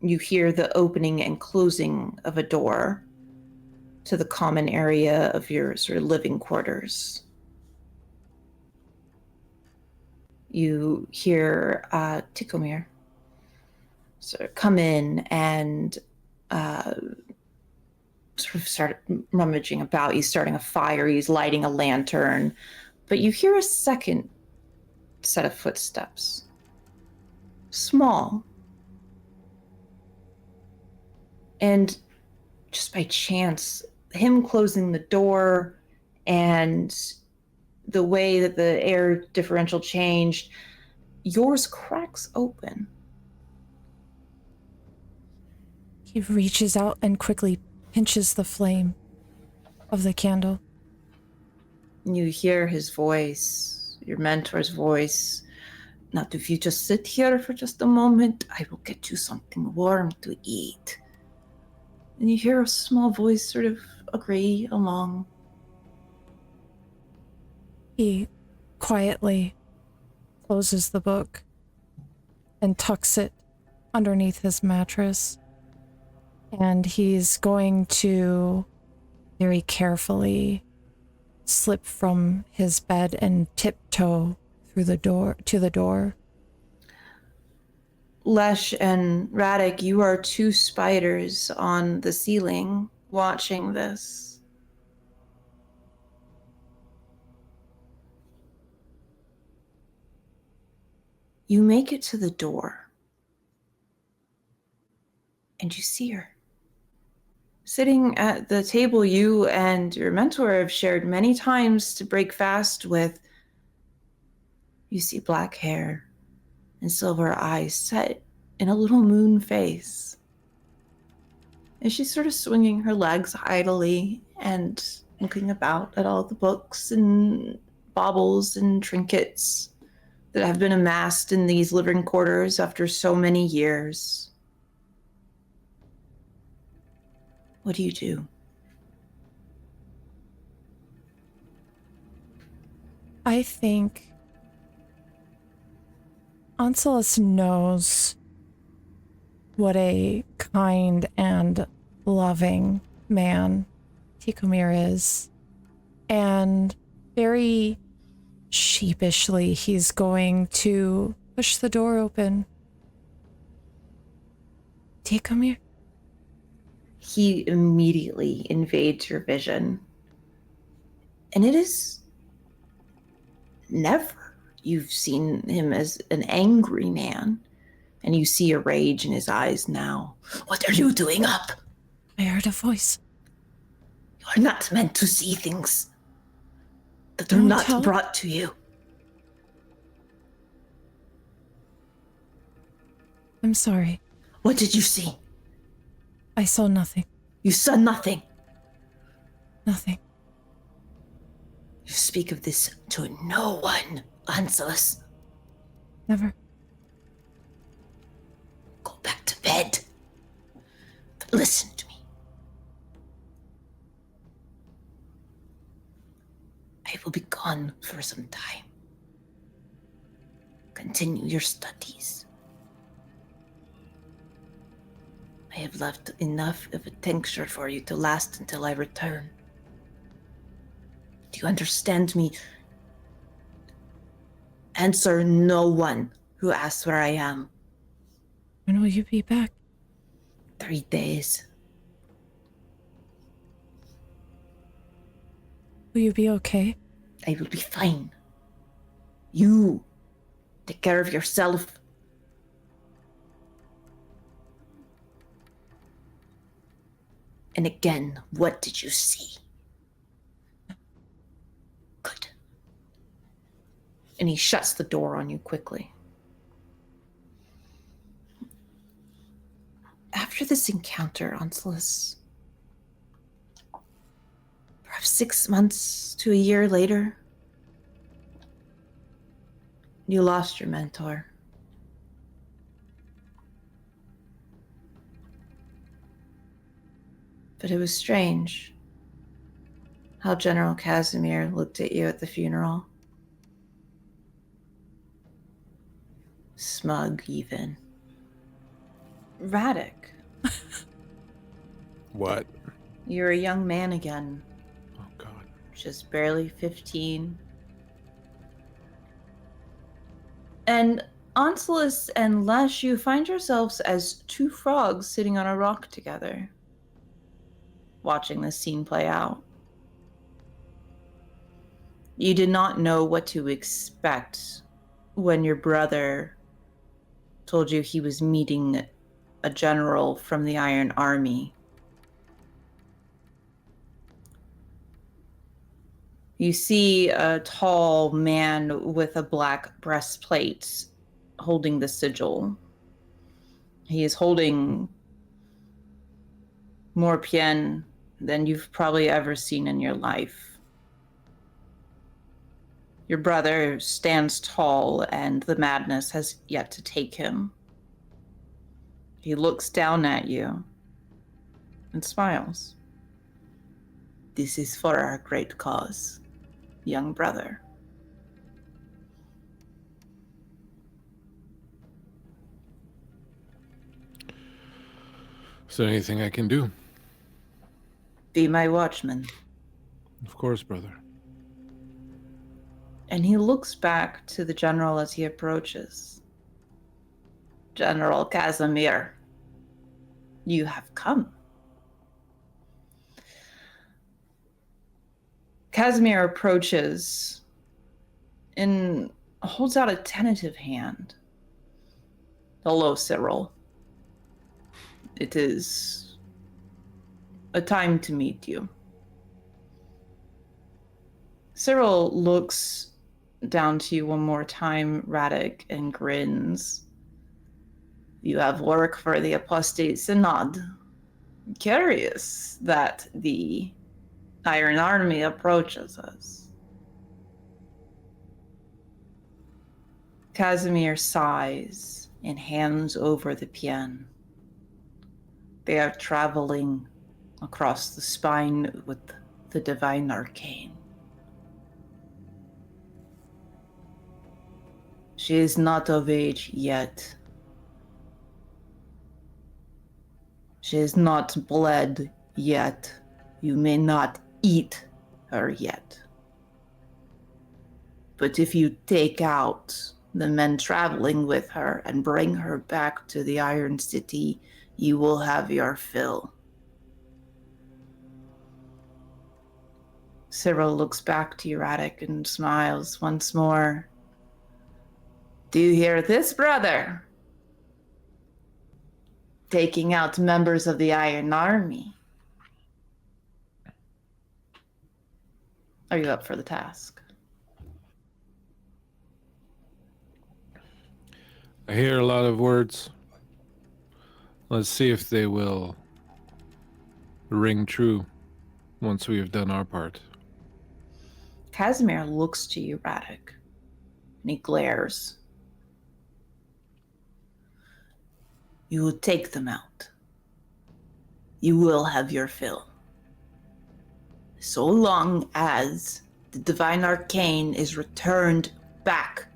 You hear the opening and closing of a door to the common area of your sort of living quarters. You hear Tikimir sort of come in and sort of start rummaging about. He's starting a fire, he's lighting a lantern, but you hear a second set of footsteps. Small. And just by chance, him closing the door and the way that the air differential changed, yours cracks open. He reaches out and quickly pinches the flame of the candle. You hear his voice, your mentor's voice. Now, if you just sit here for just a moment, I will get you something warm to eat. And you hear a small voice sort of agree along. He quietly closes the book and tucks it underneath his mattress. And he's going to very carefully slip from his bed and tiptoe through the door to the door. Lesh and Radek, you are two spiders on the ceiling watching this. You make it to the door, and you see her. Sitting at the table you and your mentor have shared many times to break fast with, you see black hair and silver eyes set in a little moon face. And she's sort of swinging her legs idly and looking about at all the books and baubles and trinkets that have been amassed in these living quarters after so many years. What do you do? I think Onsilis knows what a kind and loving man Tikomir is. And very sheepishly, he's going to push the door open. Tikomir? He immediately invades your vision. And it is never you've seen him as an angry man. And you see a rage in his eyes now. What are you doing up? I heard a voice. You are not meant to see things that are Don't not tell. brought to you. I'm sorry. What did you see? I saw nothing. You saw nothing. Nothing. You speak of this to no one, Anselus. Never. Go back to bed. But listen to me. I will be gone for some time. Continue your studies. I have left enough of a tincture for you to last until I return. Do you understand me? Answer no one who asks where I am. When will you be back? 3 days. Will you be okay? I will be fine. You take care of yourself. And again, what did you see? Good. And he shuts the door on you quickly. After this encounter, Onsilis, perhaps 6 months to a year later, you lost your mentor. But it was strange how General Casimir looked at you at the funeral. Smug, even. Radek, What? you're a young man again, Oh, God. just barely 15. And Onsilis and Lesh, you find yourselves as two frogs sitting on a rock together, watching this scene play out. You did not know what to expect when your brother told you he was meeting a general from the Iron Army. You see a tall man with a black breastplate holding the sigil. He is holding more pien than you've probably ever seen in your life. Your brother stands tall, and the madness has yet to take him. He looks down at you and smiles. This is for our great cause, young brother. Is there anything I can do? Be my watchman. Of course, brother. And he looks back to the general as he approaches. General Casimir, you have come. Casimir approaches and holds out a tentative hand. Hello, Cyril. It is a time to meet you. Cyril looks down to you one more time, Radek, and grins. You have work for the Apostate Synod. Curious that the Iron Army approaches us. Casimir sighs and hands over the pen. They are traveling across the spine with the divine arcane. She is not of age yet. She is not bled yet. You may not eat her yet. But if you take out the men traveling with her and bring her back to the Iron City, you will have your fill. Cyril looks back to Radek and smiles once more. Do you hear this, brother? Taking out members of the Iron Army. Are you up for the task? I hear a lot of words. Let's see if they will ring true once we have done our part. Casimir looks to you, Radek, and he glares. You will take them out. You will have your fill. So long as the divine arcane is returned back.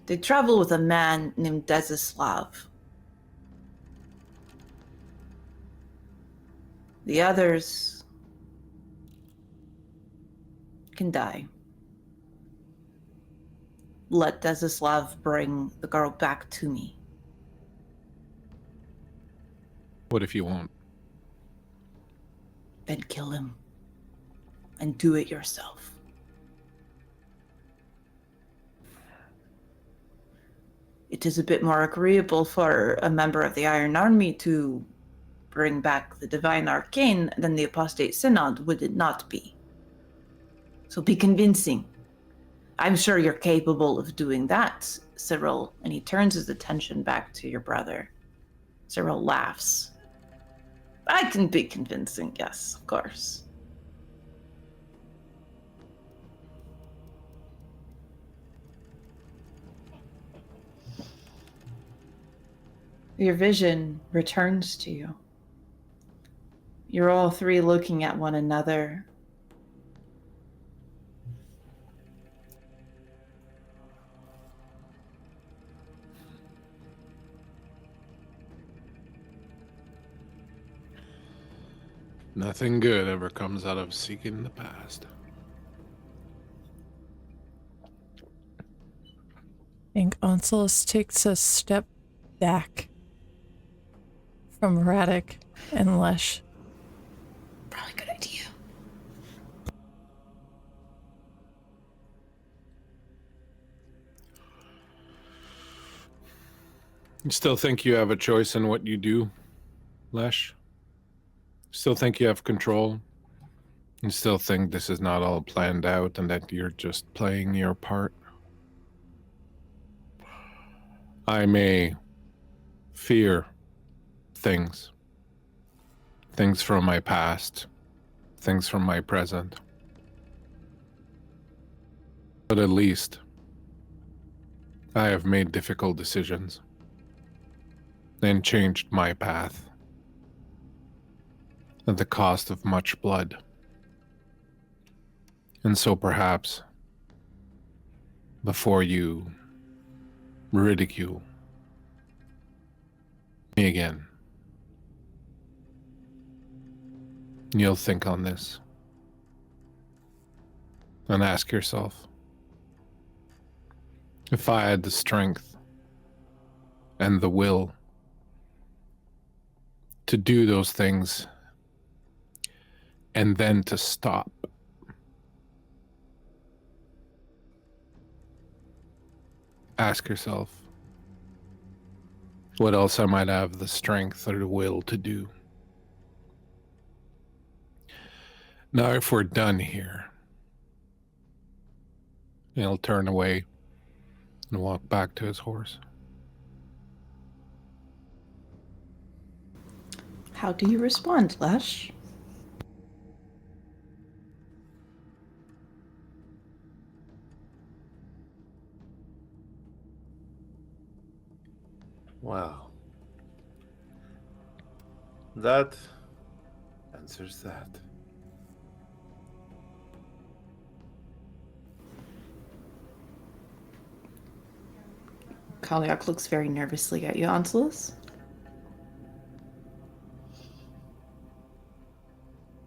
They travel with a man named Desislav. The others can die. Let Desislav bring the girl back to me. What if you won't? Then kill him. And do it yourself. It is a bit more agreeable for a member of the Iron Army to bring back the divine arcane than the Apostate Synod, would it not be? So be convincing. I'm sure you're capable of doing that, Cyril. And he turns his attention back to your brother. Cyril laughs. I can be convincing, yes, of course. Your vision returns to you. You're all three looking at one another. Nothing good ever comes out of seeking the past. I think Onsolus takes a step back from Radek and Lesh. Probably a good idea. You still think you have a choice in what you do, Lesh? Still think you have control? You still think this is not all planned out and that you're just playing your part? I may fear things from my past, things from my present. But at least I have made difficult decisions and changed my path at the cost of much blood. And so perhaps, before you ridicule Me again. You'll think on this. And ask yourself, if I had the strength and the will to do those things and then to stop, ask yourself what else I might have the strength or the will to do. Now, if we're done here, he'll turn away and walk back to his horse. How do you respond, Lesh? Wow. That answers that. Kalyak looks very nervously at you, Onslus.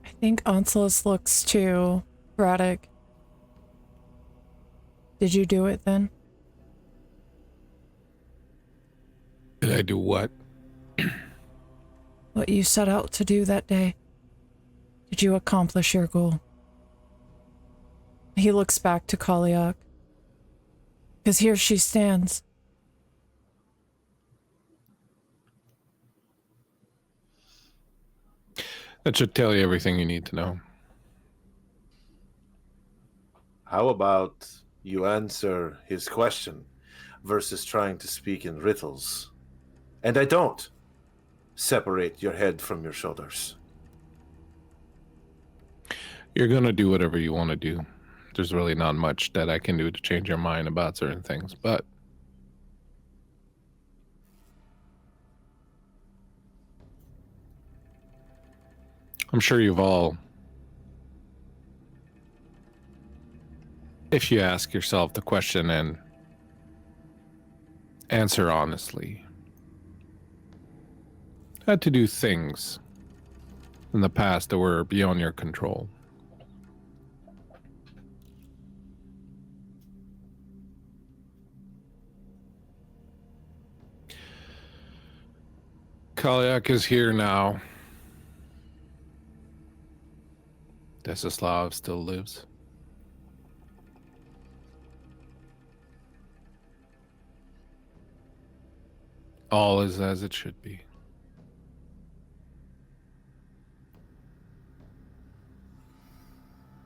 I think Onslus looks to Braddock. Did you do it then? Did I do what? What you set out to do that day? Did you accomplish your goal? He looks back to Kalyak. Because here she stands. That should tell you everything you need to know. How about you answer his question versus trying to speak in riddles? And I don't separate your head from your shoulders. You're going to do whatever you want to do. There's really not much that I can do to change your mind about certain things, but I'm sure you've all, if you ask yourself the question and answer honestly, had to do things in the past that were beyond your control. Kalyak is here now. Desislav still lives. All is as it should be.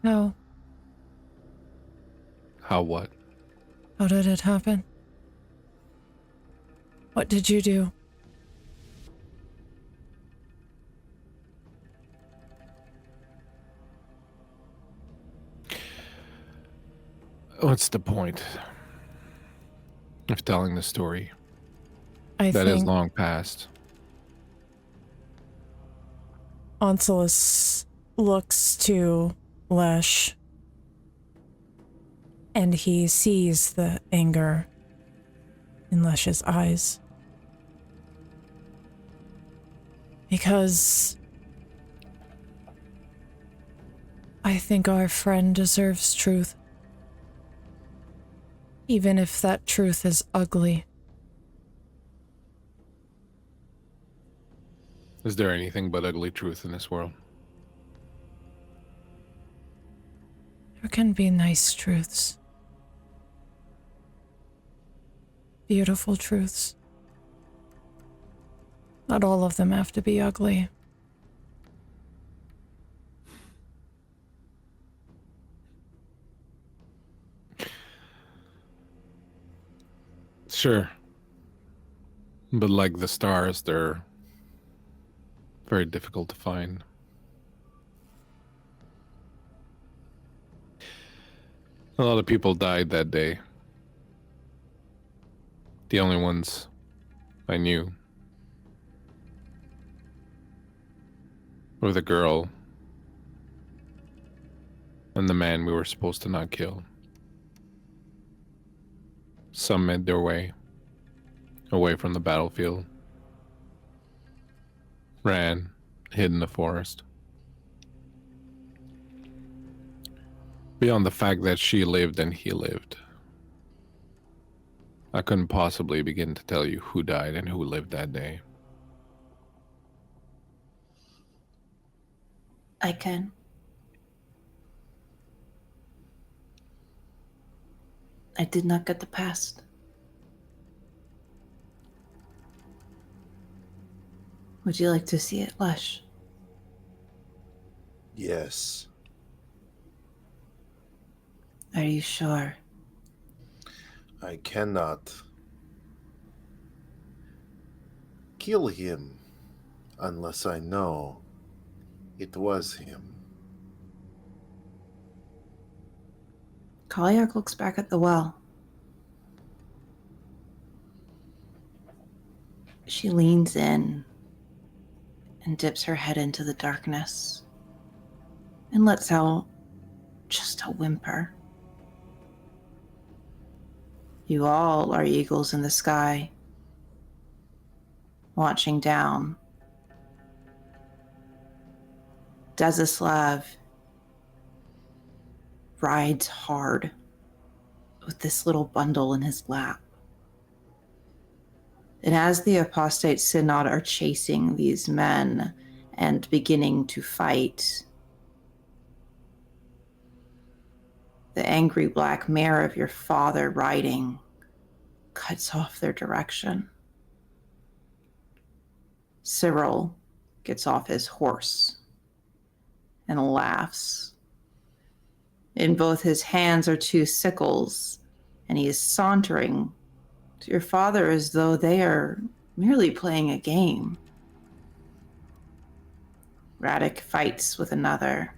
No. How what? How did it happen? What did you do? What's the point of telling the story I that is think long past? Onslus looks to Lesh and he sees the anger in Lesh's eyes. Because I think our friend deserves truth. Even if that truth is ugly. Is there anything but ugly truth in this world? There can be nice truths. Beautiful truths. Not all of them have to be ugly. Sure. But like the stars, they're very difficult to find. A lot of people died that day. The only ones I knew were the girl and the man we were supposed to not kill. Some made their way away from the battlefield. ran, hid in the forest. Beyond the fact that she lived and he lived, I couldn't possibly begin to tell you who died and who lived that day. I can. I did not get the past. Would you like to see it, Lush? Yes. Are you sure? I cannot kill him unless I know it was him. Kalyak looks back at the well. She leans in and dips her head into the darkness and lets out just a whimper. You all are eagles in the sky, watching down. Desislav rides hard with this little bundle in his lap. And as the apostate synod are chasing these men and beginning to fight, the angry black mare of your father riding cuts off their direction. Cyril gets off his horse and laughs. In both his hands are two sickles, and he is sauntering to your father as though they are merely playing a game. Radek fights with another.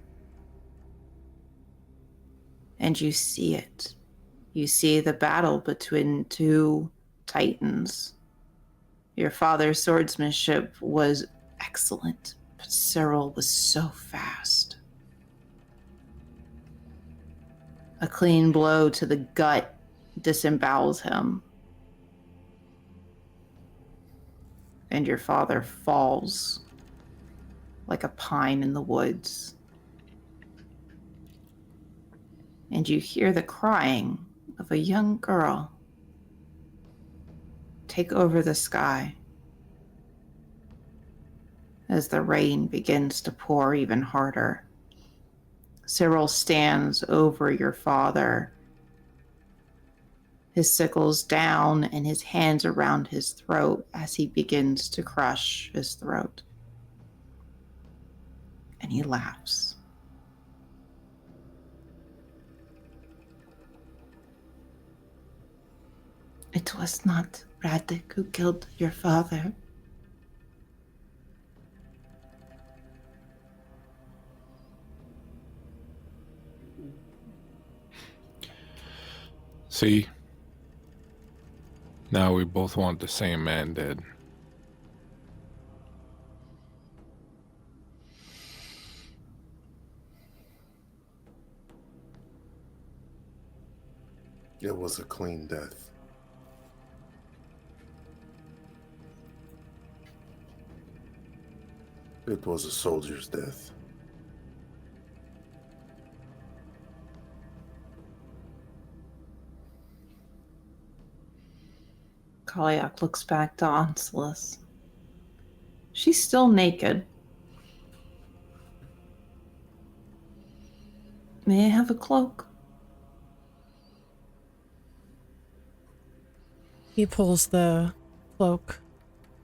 And you see it. You see the battle between two titans. Your father's swordsmanship was excellent, but Cyril was so fast. A clean blow to the gut disembowels him. And your father falls like a pine in the woods. And you hear the crying of a young girl take over the sky as the rain begins to pour even harder. Cyril stands over your father, his sickles down and his hands around his throat as he begins to crush his throat. And he laughs. It was not Radek who killed your father. See? Now we both want the same man dead. It was a clean death. It was a soldier's death. Kalyak looks back to Onslus. She's still naked. May I have a cloak? He pulls the cloak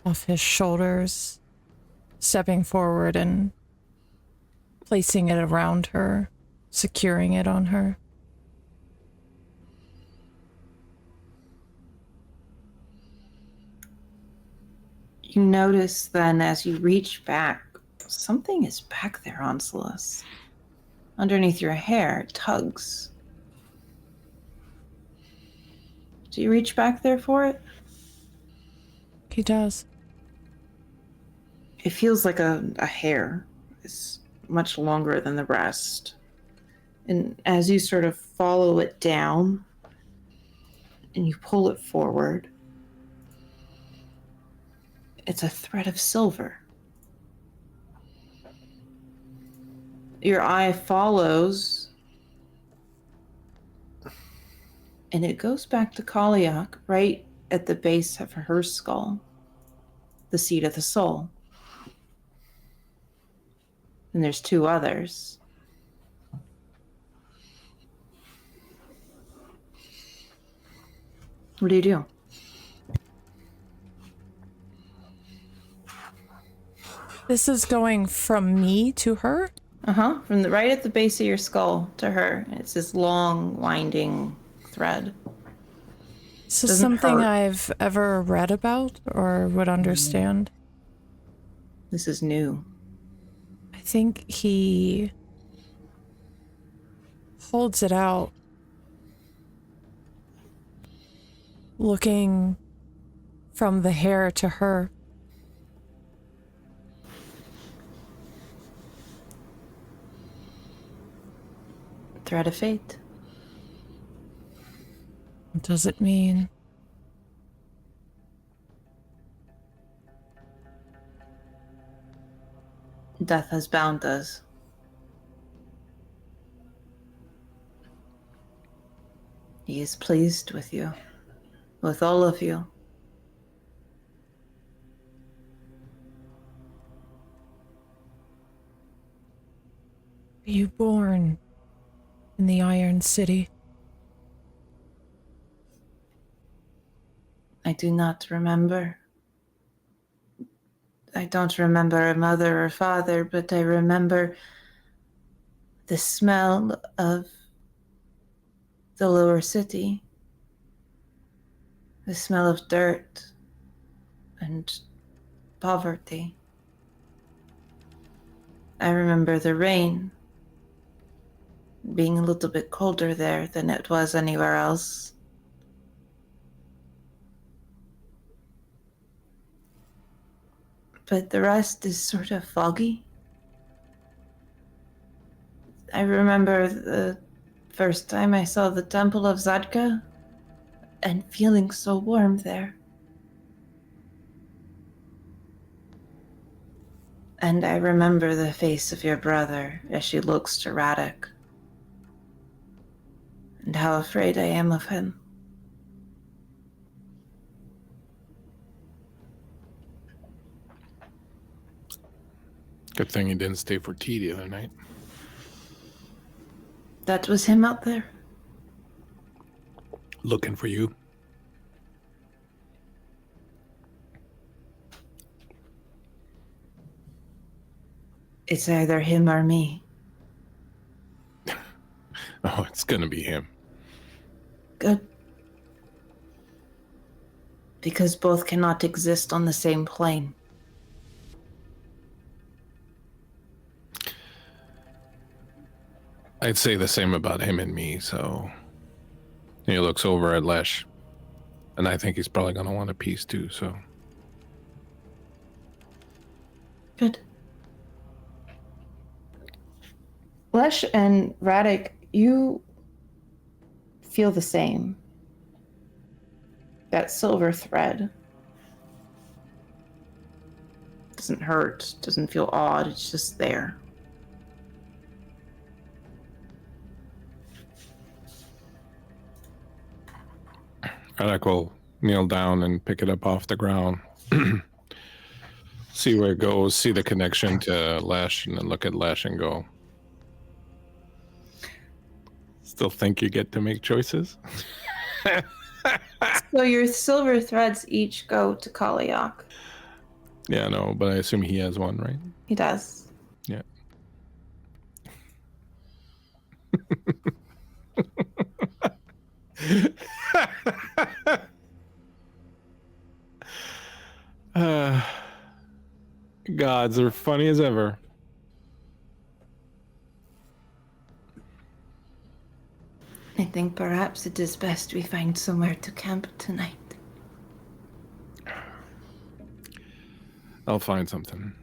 off his shoulders, stepping forward and placing it around her, securing it on her. You notice then as you reach back, something is back there, Onslus. Underneath your hair, it tugs. Do you reach back there for it? He does. It feels like a hair. It's much longer than the rest. And as you sort of follow it down and you pull it forward, it's a thread of silver. Your eye follows, and it goes back to Kaliak, right at the base of her skull, the seat of the soul. And there's two others. What do you do? This is going from me to her? From the right at the base of your skull to her. It's this long, winding thread. Is this Doesn't something hurt. I've ever read about or would understand? This is new. I think he holds it out, looking from the hair to her. Thread of fate. What does it mean? Death has bound us. He is pleased with you, with all of you. Were you born in the Iron City? I do not remember. I don't remember a mother or father, but I remember the smell of the lower city, the smell of dirt and poverty. I remember the rain being a little bit colder there than it was anywhere else. But the rest is sort of foggy. I remember the first time I saw the Temple of Zadka and feeling so warm there. And I remember the face of your brother as she looks to Radek. And how afraid I am of him. Good thing he didn't stay for tea the other night. That was him out there. Looking for you. It's either him or me. Oh, it's gonna be him. Good. Because both cannot exist on the same plane. I'd say the same about him and me, so he looks over at Lesh. And I think he's probably gonna want a piece too, so. Good. Lesh and Radek, you feel the same. That silver thread doesn't hurt, doesn't feel odd, it's just there. Radek will kneel down and pick it up off the ground. See where it goes, see the connection to Lesh, and then look at Lesh and go, still think you get to make choices? So your silver threads each go to Kaliak. Yeah, no, but I assume he has one, right? He does. Yeah. Gods are funny as ever. I think perhaps it is best we find somewhere to camp tonight. I'll find something.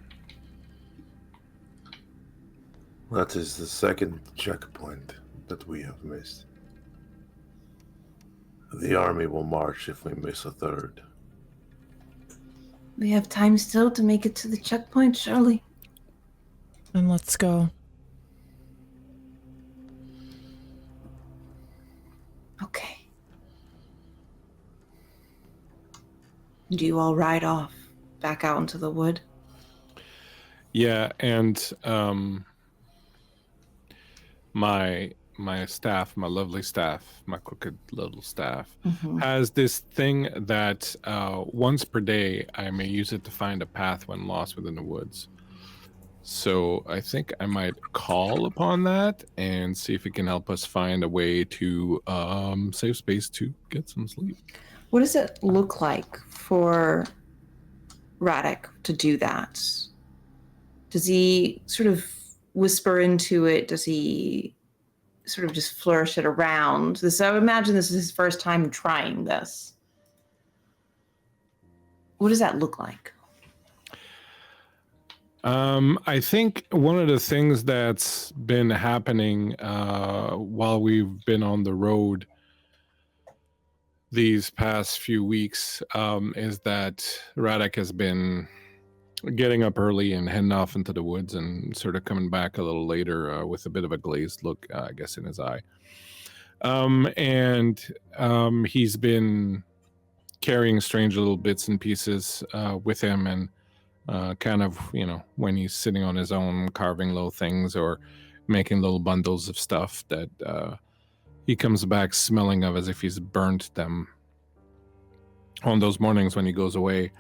That is the second checkpoint that we have missed. The army will march if we miss a third. We have time still to make it to the checkpoint, surely. Then let's go. Do you all ride off back out into the wood? Yeah, and my staff, my lovely staff, my crooked little staff, has this thing that once per day I may use it to find a path when lost within the woods. So I think I might call upon that and see if it can help us find a way to save space to get some sleep. What does it look like for Radek to do that? Does he sort of whisper into it? Does he sort of just flourish it around? I would imagine this is his first time trying this. What does that look like? I think one of the things that's been happening while we've been on the road these past few weeks is that Radek has been getting up early and heading off into the woods and sort of coming back a little later with a bit of a glazed look, I guess, in his eye. And he's been carrying strange little bits and pieces with him, and kind of, when he's sitting on his own, carving little things or making little bundles of stuff that he comes back smelling of as if he's burnt them on those mornings when he goes away.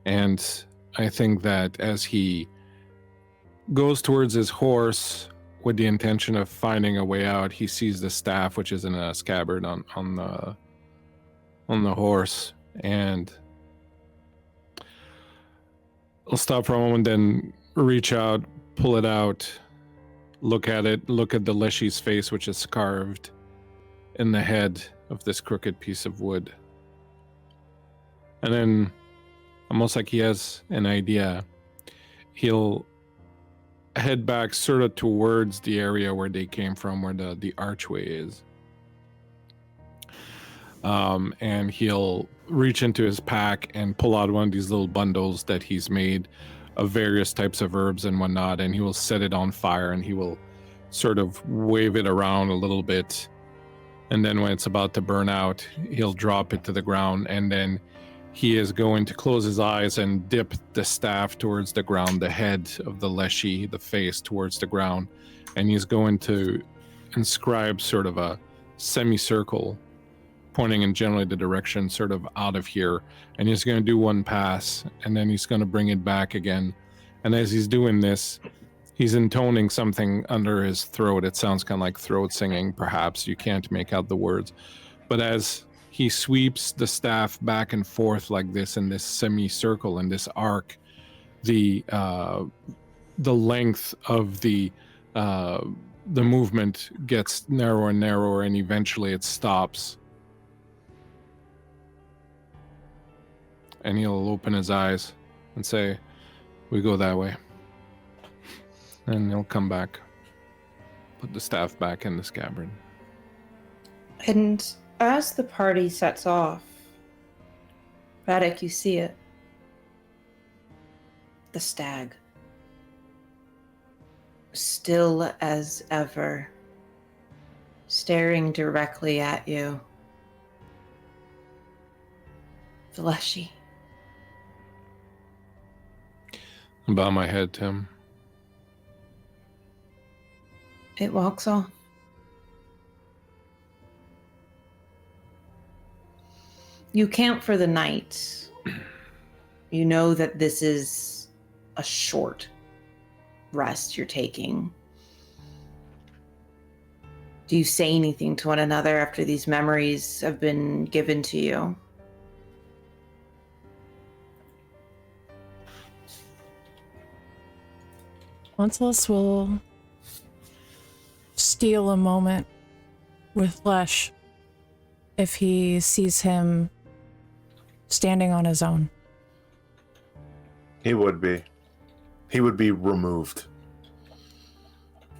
And I think that as he goes towards his horse with the intention of finding a way out, he sees the staff, which is in a scabbard on the horse, and I'll stop for a moment, then reach out, pull it out, look at it, look at the Leshy's face, which is carved in the head of this crooked piece of wood. And then, almost like he has an idea, he'll head back sort of towards the area where they came from, where the archway is. And he'll reach into his pack and pull out one of these little bundles that he's made of various types of herbs and whatnot, and he will set it on fire, and he will sort of wave it around a little bit. And then when it's about to burn out, he'll drop it to the ground, and then he is going to close his eyes and dip the staff towards the ground, the head of the Leshy, the face towards the ground, and he's going to inscribe sort of a semicircle pointing in generally the direction sort of out of here, and he's going to do one pass, and then he's going to bring it back again. And as he's doing this, he's intoning something under his throat. It sounds kind of like throat singing, perhaps. You can't make out the words. But as he sweeps the staff back and forth like this in this semicircle, in this arc, the length of the movement gets narrower and narrower, and eventually it stops. And he'll open his eyes and say, "We go that way." And he'll come back, put the staff back in the scabbard. And as the party sets off, Radek, you see it. The stag. Still as ever, staring directly at you. The Leshy. Bow my head, Tim. It walks off. You camp for the night. You know that this is a short rest you're taking. Do you say anything to one another after these memories have been given to you? Oncelus will steal a moment with Lesh if he sees him standing on his own. He would be. He would be removed.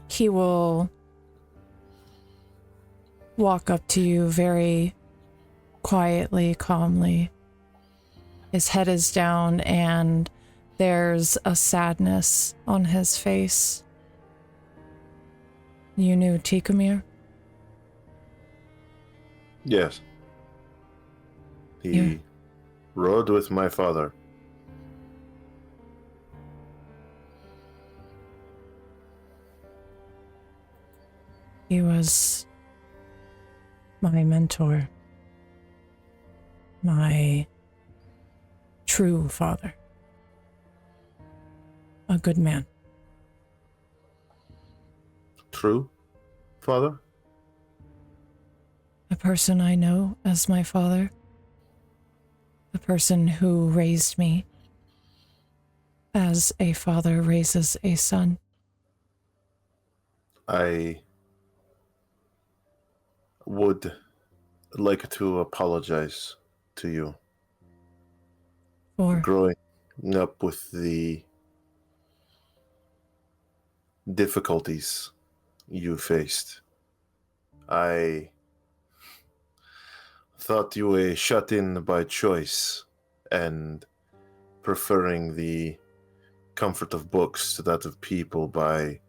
He will walk up to you very quietly, calmly. His head is down and there's a sadness on his face. You knew Tikamir? Yes. He rode with my father. He was my mentor, my true father, a good man. True, father? A person I know as my father, the person who raised me as a father raises a son. I would like to apologize to you For growing up with the difficulties you faced. I thought you were shut in by choice and preferring the comfort of books to that of people by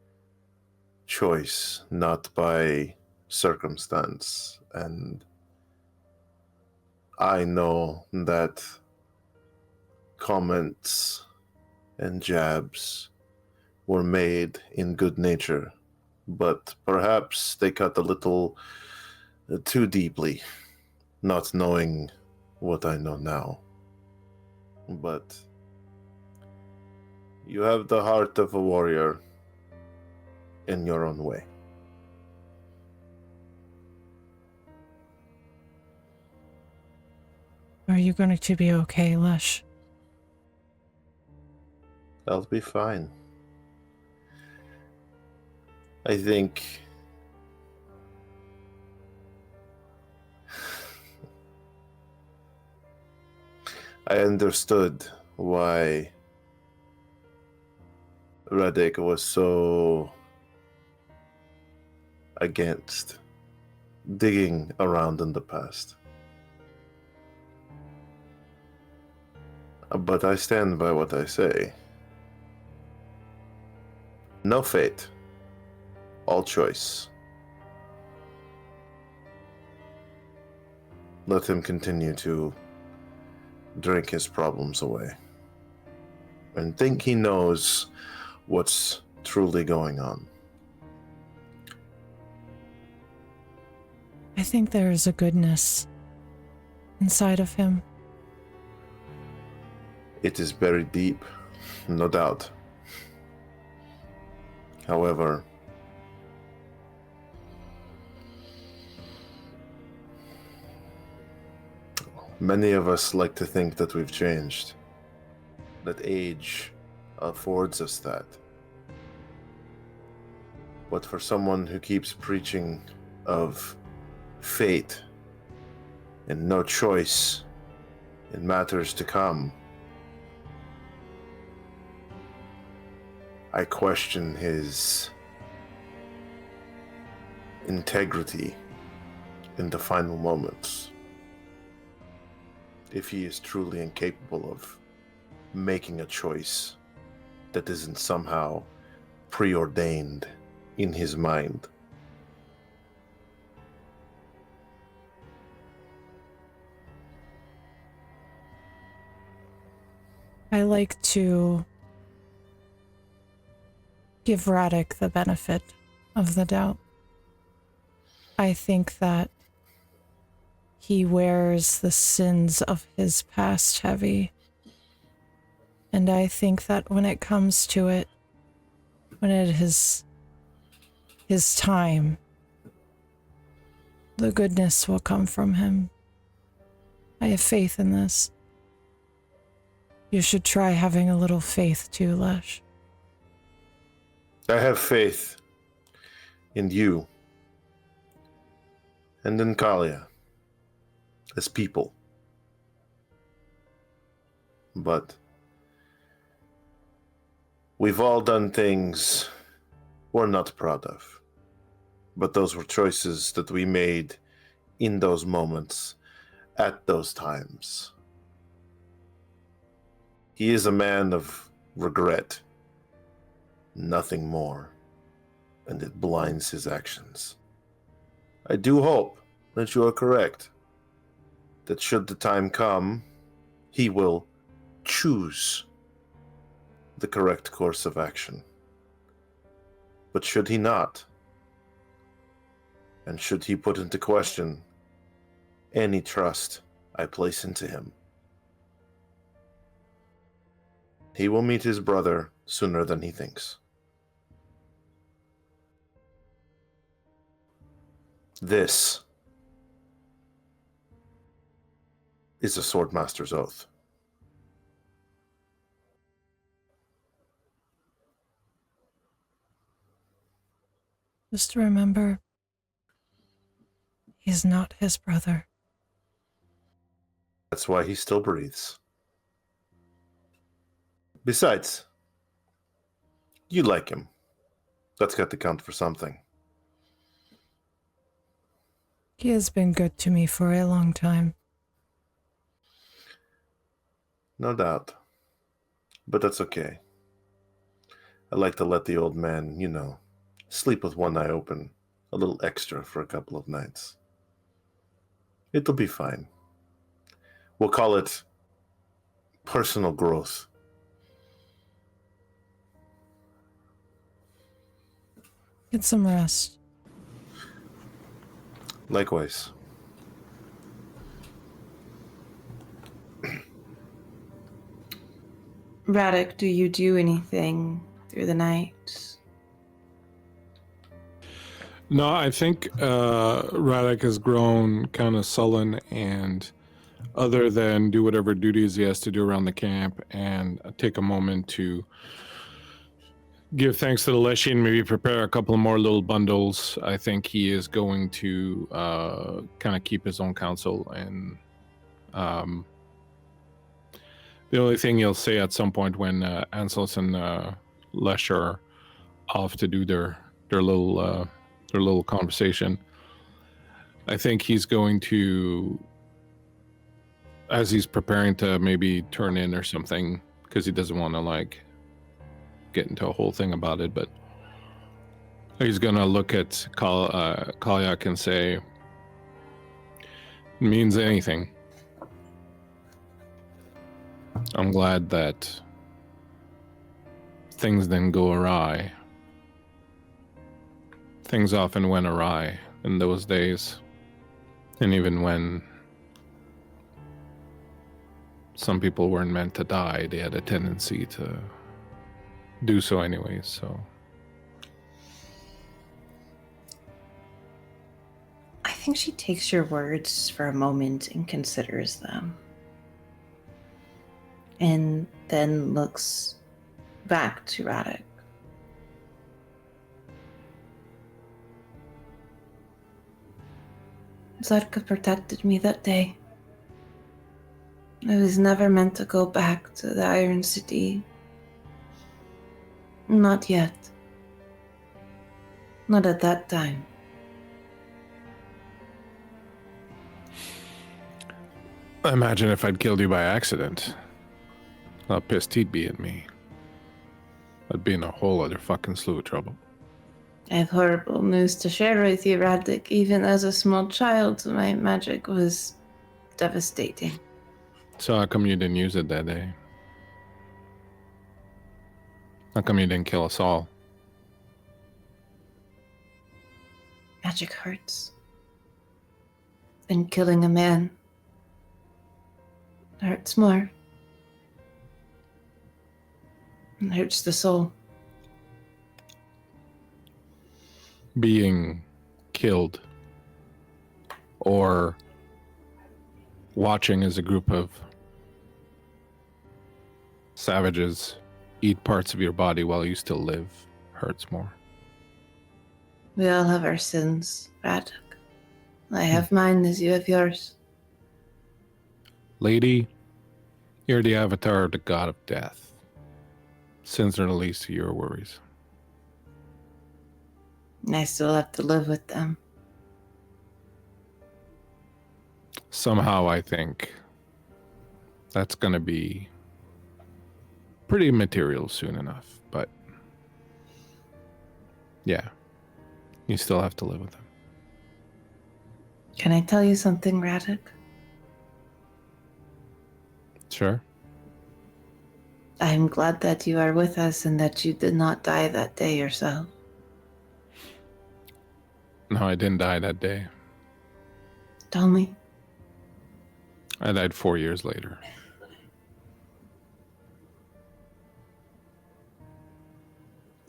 choice, not by circumstance. And I know that comments and jabs were made in good nature, but perhaps they cut a little too deeply, not knowing what I know now. But you have the heart of a warrior in your own way. are you going to be okay, Lush? I'll be fine. I think I understood why Radek was so against digging around in the past. But I stand by what I say. No fate, all choice. Let him continue to drink his problems away and think he knows what's truly going on. I think there is a goodness inside of him. It is buried deep, no doubt. However, many of us like to think that we've changed, that age affords us that. But for someone who keeps preaching of fate and no choice in matters to come, I question his integrity in the final moments. If he is truly incapable of making a choice that isn't somehow preordained in his mind. I like to give Radek the benefit of the doubt. I think that he wears the sins of his past heavy. And I think that when it comes to it, when it is his time, the goodness will come from him. I have faith in this. You should try having a little faith too, Lesh. I have faith in you and in Kalia as people. But we've all done things we're not proud of. But those were choices that we made in those moments, at those times. He is a man of regret. Nothing more, and it blinds his actions. I do hope that you are correct, that should the time come, he will choose the correct course of action. But should he not, and should he put into question any trust I place into him, he will meet his brother sooner than he thinks. This is a Swordmaster's oath. Just remember, he's not his brother. That's why he still breathes. Besides, you like him. That's got to count for something. He has been good to me for a long time. No doubt. But that's okay. I like to let the old man, sleep with one eye open a little extra for a couple of nights. It'll be fine. We'll call it personal growth. Get some rest. Likewise. Radek, do you do anything through the night? No, I think Radek has grown kind of sullen, and other than do whatever duties he has to do around the camp and take a moment to give thanks to the Leshy and maybe prepare a couple more little bundles, I think he is going to kind of keep his own counsel. And the only thing he'll say at some point when Anselus and Lesh are off to do their little conversation, I think he's going to, as he's preparing to maybe turn in or something, because he doesn't want to get into a whole thing about it, but he's gonna look at Kalyak and say, means anything. I'm glad that things didn't go awry. Things often went awry in those days, and even when some people weren't meant to die, they had a tendency to do so anyways, so. I think she takes your words for a moment and considers them. And then looks back to Radek. Zarka protected me that day. I was never meant to go back to the Iron City. Not yet. Not at that time. I imagine if I'd killed you by accident, how pissed he'd be at me. I'd be in a whole other fucking slew of trouble. I have horrible news to share with you, Radek. Even as a small child, my magic was devastating. So how come you didn't use it that day? How come you didn't kill us all? Magic hurts. And killing a man hurts more. It hurts the soul. Being killed or watching as a group of savages eat parts of your body while you still live hurts more. We all have our sins, Radek. I have mine as you have yours. Lady, you're the avatar of the god of death. Sins are the least of your worries. And I still have to live with them. Somehow I think that's going to be pretty material soon enough, but yeah, you still have to live with them. Can I tell you something, Radek? Sure. I'm glad that you are with us and that you did not die that day yourself. No, I didn't die that day. Tell me. I died 4 years later.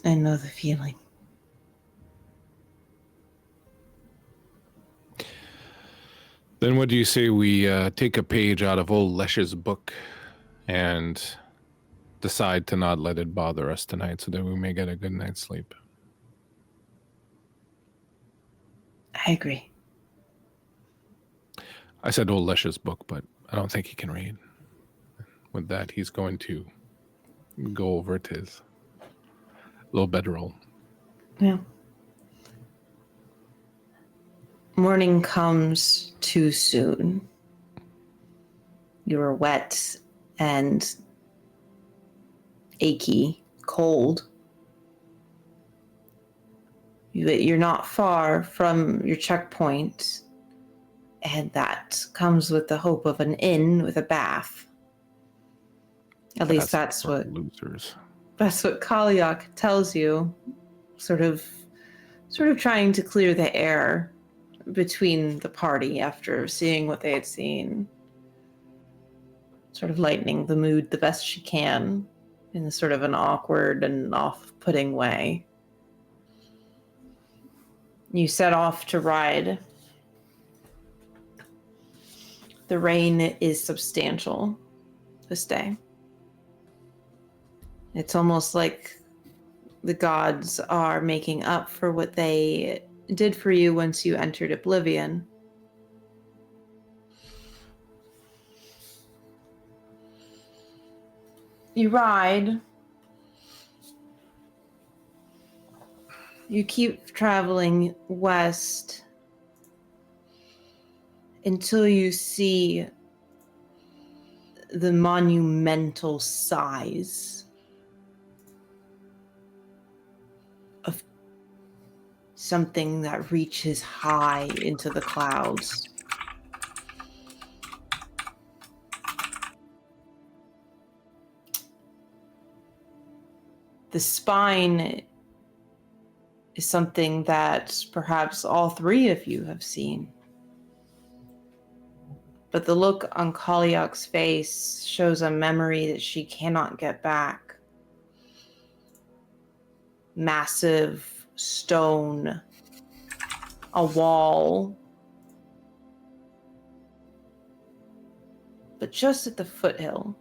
I know the feeling. Then what do you say we take a page out of old Lesh's book and decide to not let it bother us tonight so that we may get a good night's sleep? I agree. I said old Lesh's book, but I don't think he can read. With that, he's going to go over to his little bedroll. Yeah. Morning comes too soon. You are wet and achy, cold. You're not far from your checkpoint, and that comes with the hope of an inn with a bath. At least that's what losers. That's what Kalyak tells you, sort of trying to clear the air between the party after seeing what they had seen. Sort of lightening the mood the best she can in sort of an awkward and off-putting way. You set off to ride. The rain is substantial this day. It's almost like the gods are making up for what they did for you once you entered Oblivion. You ride. You keep traveling west until you see the monumental size of something that reaches high into the clouds. The spine is something that perhaps all three of you have seen. But the look on Kalyak's face shows a memory that she cannot get back. Massive stone, a wall. But just at the foothill,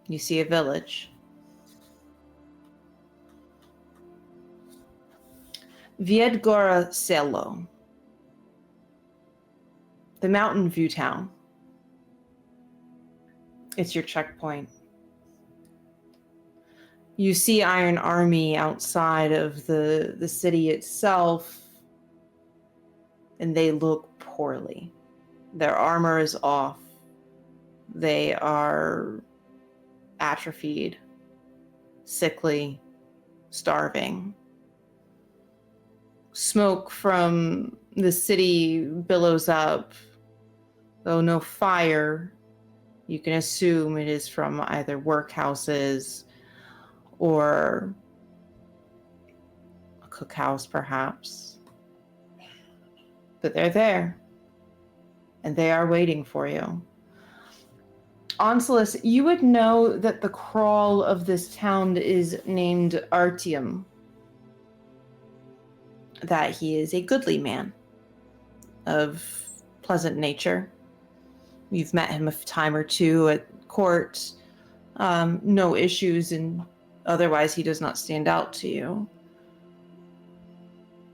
you see a village. Viedgora Selo, the Mountain View town. It's your checkpoint. You see Iron Army outside of the city itself, and they look poorly. Their armor is off. They are atrophied, sickly, starving. Smoke from the city billows up, though no fire. You can assume it is from either workhouses or a cookhouse, perhaps. But they're there, and they are waiting for you. Onsolus, you would know that the crawl of this town is named Artium. That he is a goodly man of pleasant nature. You've met him a time or two at court. No issues, and otherwise he does not stand out to you.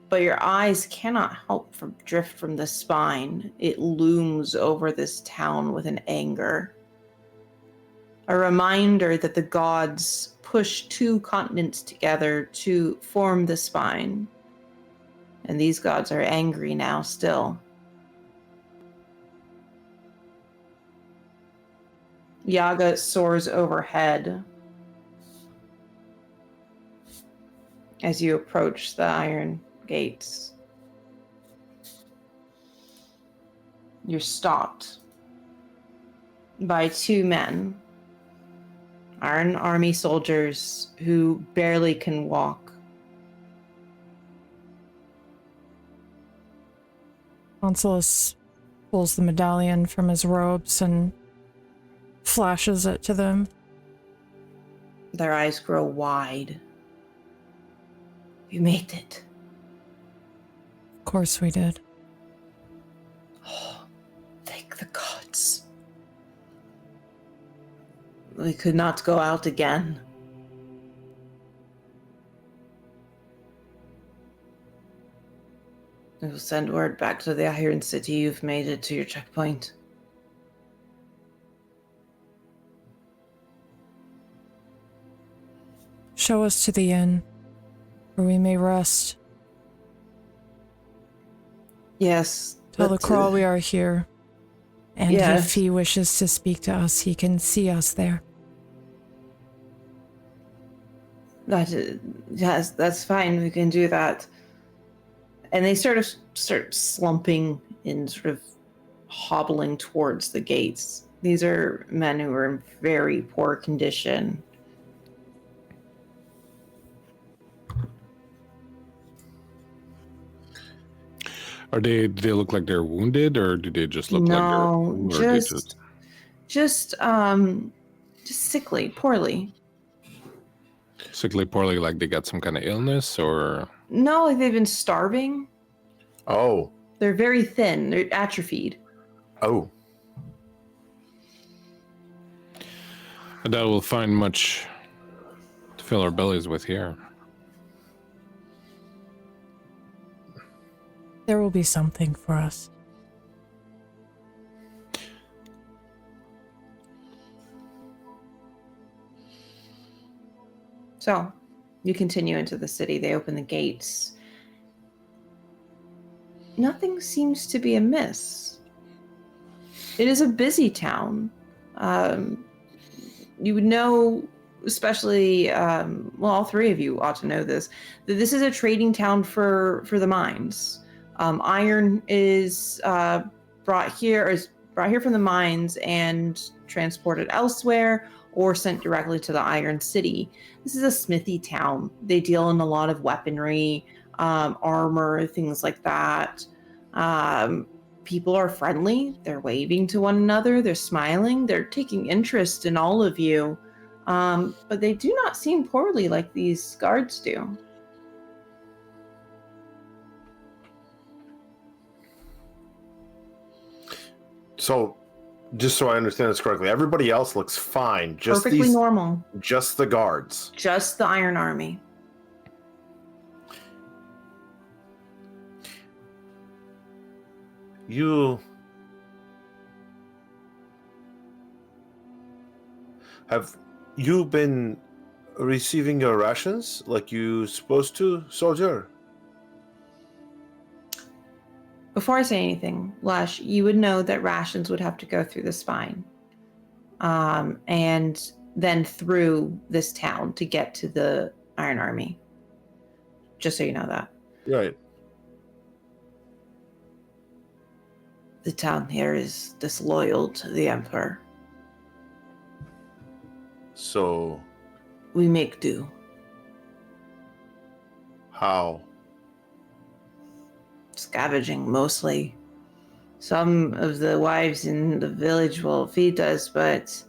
But your eyes cannot help but drift from the spine. It looms over this town with an anger. A reminder that the gods pushed two continents together to form the spine. And these gods are angry now still. Yaga soars overhead as you approach the iron gates. You're stopped by two men, Iron Army soldiers who barely can walk. Consulus pulls the medallion from his robes and flashes it to them. Their eyes grow wide. We made it. Of course we did. Oh, thank the gods. We could not go out again. We will send word back to the Iron City you've made it to your checkpoint. Show us to the inn, where we may rest. Yes. Tell the but, Crawl we are here. And yes. if he wishes to speak to us, he can see us there. Yes, that's fine. We can do that. And they sort of start slumping and sort of hobbling towards the gates. These are men who are in very poor condition. Do they look like they're wounded, or do they just look like they're just sickly, poorly. Sickly, poorly, like they got some kind of illness, or No, like they've been starving. Oh. They're very thin. They're atrophied. Oh. I doubt we'll find much to fill our bellies with here. There will be something for us. So, you continue into the city. They open the gates. Nothing seems to be amiss. It is a busy town. You would know, especially, all three of you ought to know this, that this is a trading town for the mines. Iron is brought here from the mines and transported elsewhere or sent directly to the Iron City. This is a smithy town. They deal in a lot of weaponry, armor, things like that. People are friendly. They're waving to one another. They're smiling. They're taking interest in all of you. But they do not seem poorly like these guards do. So, just so I understand this correctly, everybody else looks fine. Just Perfectly normal. Just the guards. Just the Iron Army. Have you been receiving your rations like you supposed to, soldier? Before I say anything, Lush, you would know that rations would have to go through the spine. And then through this town to get to the Iron Army. Just so you know that. Right. The town here is disloyal to the Emperor. So, We make do. how? Scavenging, mostly. Some of the wives in the village will feed us, but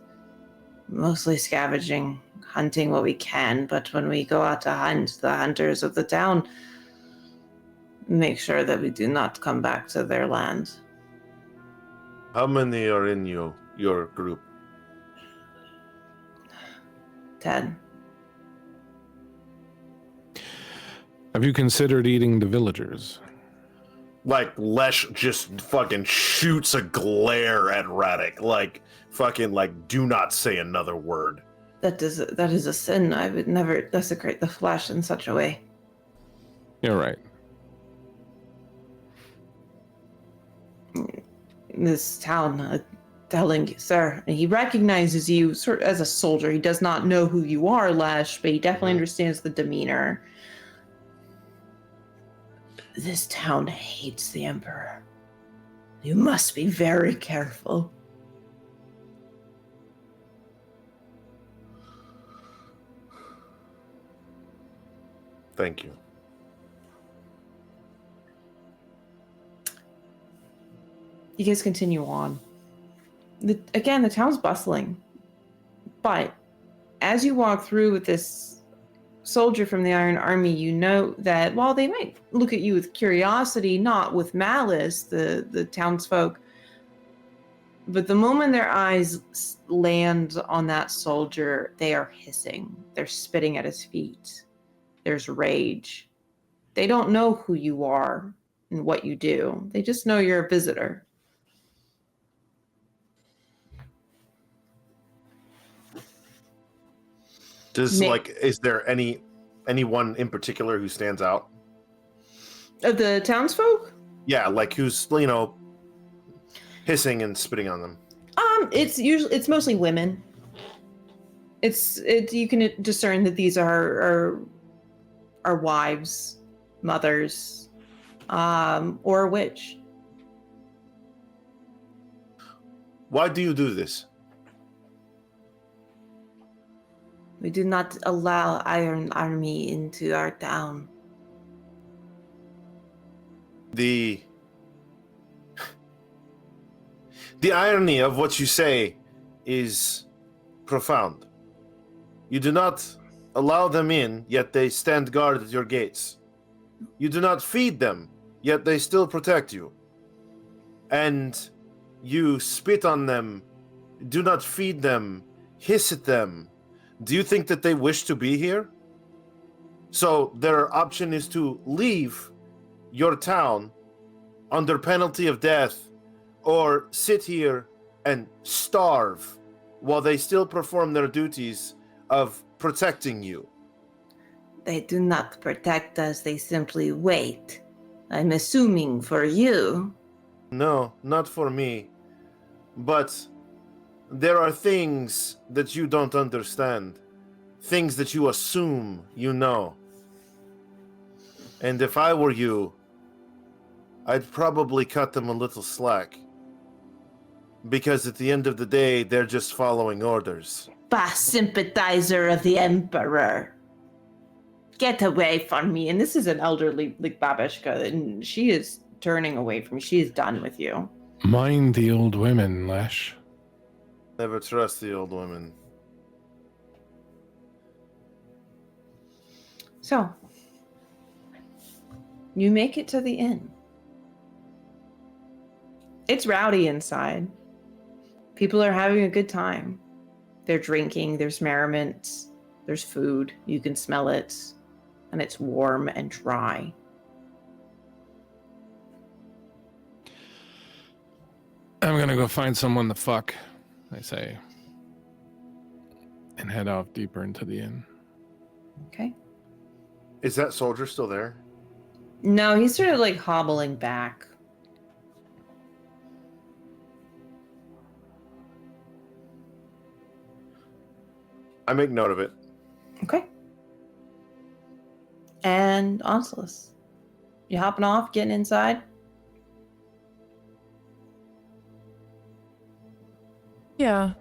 mostly scavenging, hunting what we can. But when we go out to hunt, the hunters of the town make sure that we do not come back to their land. How many are in your group? 10. Have you considered eating the villagers? Like, Lesh just fucking shoots a glare at Radek. Like, fucking, like, do not say another word. That is a sin. I would never desecrate the flesh in such a way. You're right. This town, telling you, sir, and he recognizes you sort of as a soldier. He does not know who you are, Lesh, but he definitely understands the demeanor. This town hates the Emperor. You must be very careful. Thank you. You guys continue on. Again, the town's bustling. But as you walk through with this soldier from the Iron Army, you know that while they might look at you with curiosity, not with malice, the townsfolk, but the moment their eyes land on that soldier, they are hissing. They're spitting at his feet. There's rage. They don't know who you are and what you do. They just know you're a visitor. Is there anyone in particular who stands out? Of the townsfolk? Yeah, like who's, hissing and spitting on them. It's mostly women. It's you can discern that these are wives, mothers, or a witch. Why do you do this? We do not allow Iron Army into our town. The irony of what you say is profound. You do not allow them in, yet they stand guard at your gates. You do not feed them, yet they still protect you. And you spit on them, do not feed them, hiss at them. Do you think that they wish to be here? So their option is to leave your town under penalty of death, or sit here and starve while they still perform their duties of protecting you. They do not protect us, they simply wait. I'm assuming for you. No, not for me. But there are things that you don't understand. Things that you assume you know. And if I were you, I'd probably cut them a little slack. Because at the end of the day, they're just following orders. Bah, sympathizer of the Emperor. Get away from me. And this is an elderly, Babishka, and she is turning away from you. She is done with you. Mind the old women, Lesh. Never trust the old women. So, you make it to the inn. It's rowdy inside. People are having a good time. They're drinking, there's merriment, there's food, you can smell it, and it's warm and dry. I'm gonna go find someone to fuck, I say, and head off deeper into the inn. Okay. Is that soldier still there? No, he's sort of hobbling back. I make note of it. Okay. And Onslus, you hopping off, getting inside? Yeah.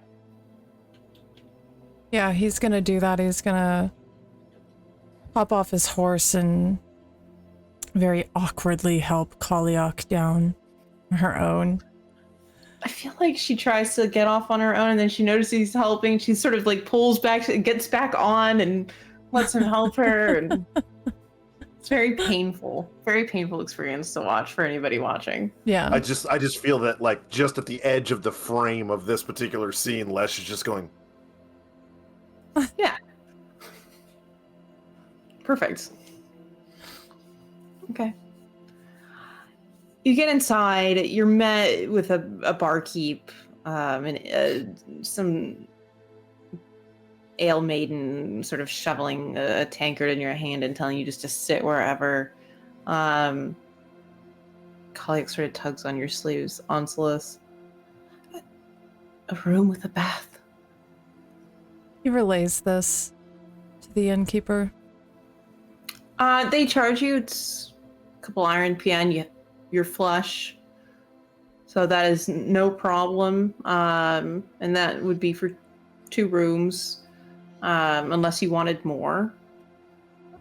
Yeah, he's gonna do that. He's gonna hop off his horse and very awkwardly help Kaliak down on her own. I feel like she tries to get off on her own, and then she notices he's helping. She sort of pulls back, gets back on, and lets him help her. And it's very painful experience to watch for anybody watching. Yeah. I just feel that just at the edge of the frame of this particular scene, Lesh is just going. Yeah. Perfect. Okay. You get inside, you're met with a barkeep, and some ale maiden sort of shoveling a tankard in your hand and telling you just to sit wherever. Kaliak sort of tugs on your sleeves. Onslus. A room with a bath. He relays this to the innkeeper. They charge you. It's a couple iron PN. You're flush, so that is no problem. And that would be for 2 rooms, unless you wanted more.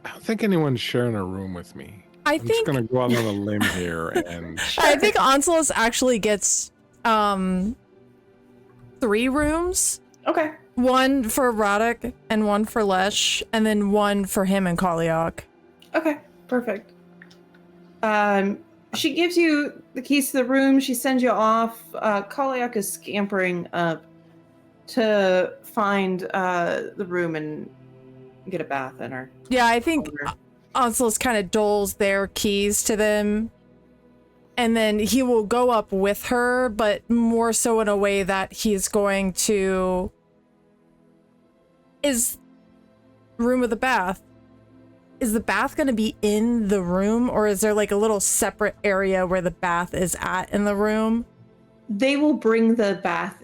I don't think anyone's sharing a room with me. I'm just think gonna go out on a limb here and I think Onslaught actually gets 3 rooms. Okay. One for Radek and one for Lesh, and then one for him and Kaliak. Okay, perfect. She gives you the keys to the room. She sends you off. Kaliak is scampering up to find the room and get a bath in her. Yeah, I think Onslaught kind of doles their keys to them, and then he will go up with her, but more so in a way that he's going to... Is room with a bath. Is the bath going to be in the room, or is there like a little separate area where the bath is at in the room? They will bring the bath.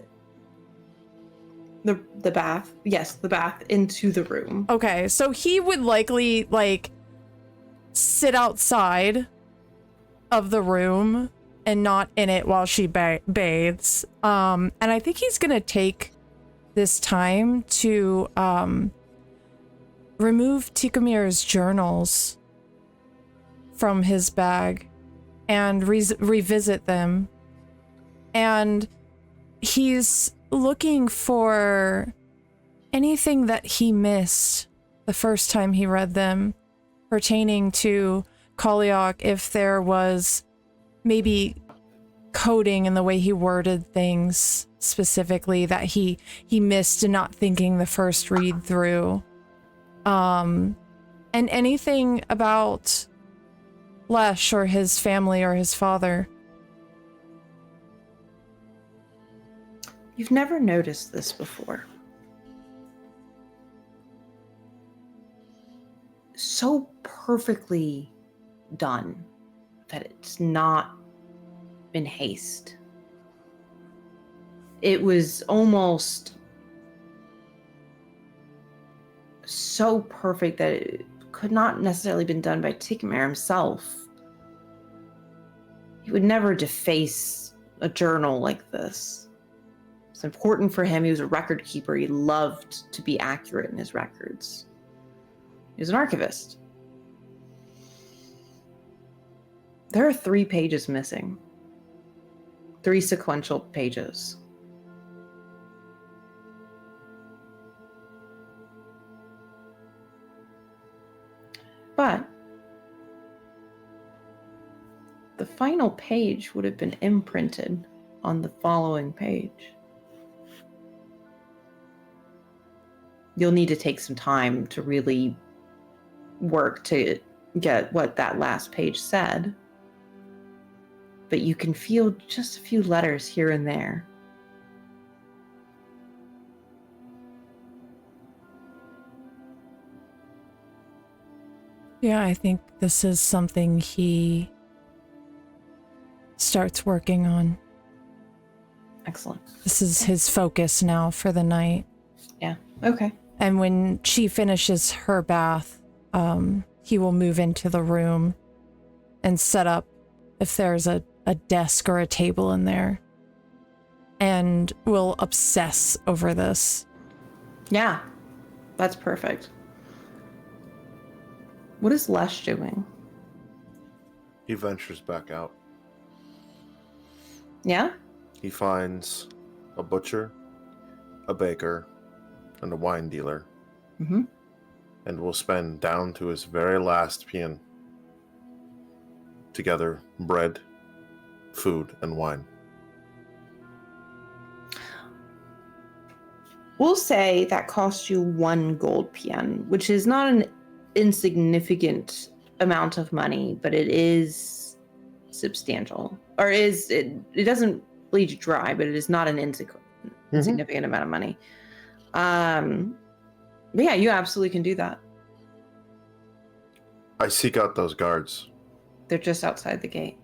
The bath. Yes, the bath into the room. Okay, so he would likely like sit outside of the room and not in it while she bathes. And I think he's going to take this time to remove Tikomir's journals from his bag and revisit them. And he's looking for anything that he missed the first time he read them pertaining to Kaliak, if there was maybe coding in the way he worded things specifically that he missed in not thinking the first read through. And anything about Lesh or his family or his father. You've never noticed this before. So perfectly done that it's not in haste. It was almost so perfect that it could not necessarily been done by Tikomer himself. He would never deface a journal like this. It's important for him. He was a record keeper. He loved to be accurate in his records. He was an archivist. There are 3 pages missing. 3 sequential pages. But the final page would have been imprinted on the following page. You'll need to take some time to really work to get what that last page said. But you can feel just a few letters here and there. Yeah, I think this is something he starts working on. Excellent. This is his focus now for the night. Yeah, okay. And when she finishes her bath, he will move into the room and set up if there's a desk or a table in there, and will obsess over this. Yeah, that's perfect. What is Lesh doing? He ventures back out. Yeah? He finds a butcher, a baker, and a wine dealer. Mm-hmm. And will spend down to his very last peon together bread, food, and wine. We'll say that costs you 1 gold peon, which is not an insignificant amount of money, but it is substantial. Or it doesn't bleed you dry, but it is not an insignificant amount of money. But yeah, you absolutely can do that. I seek out those guards. They're just outside the gate.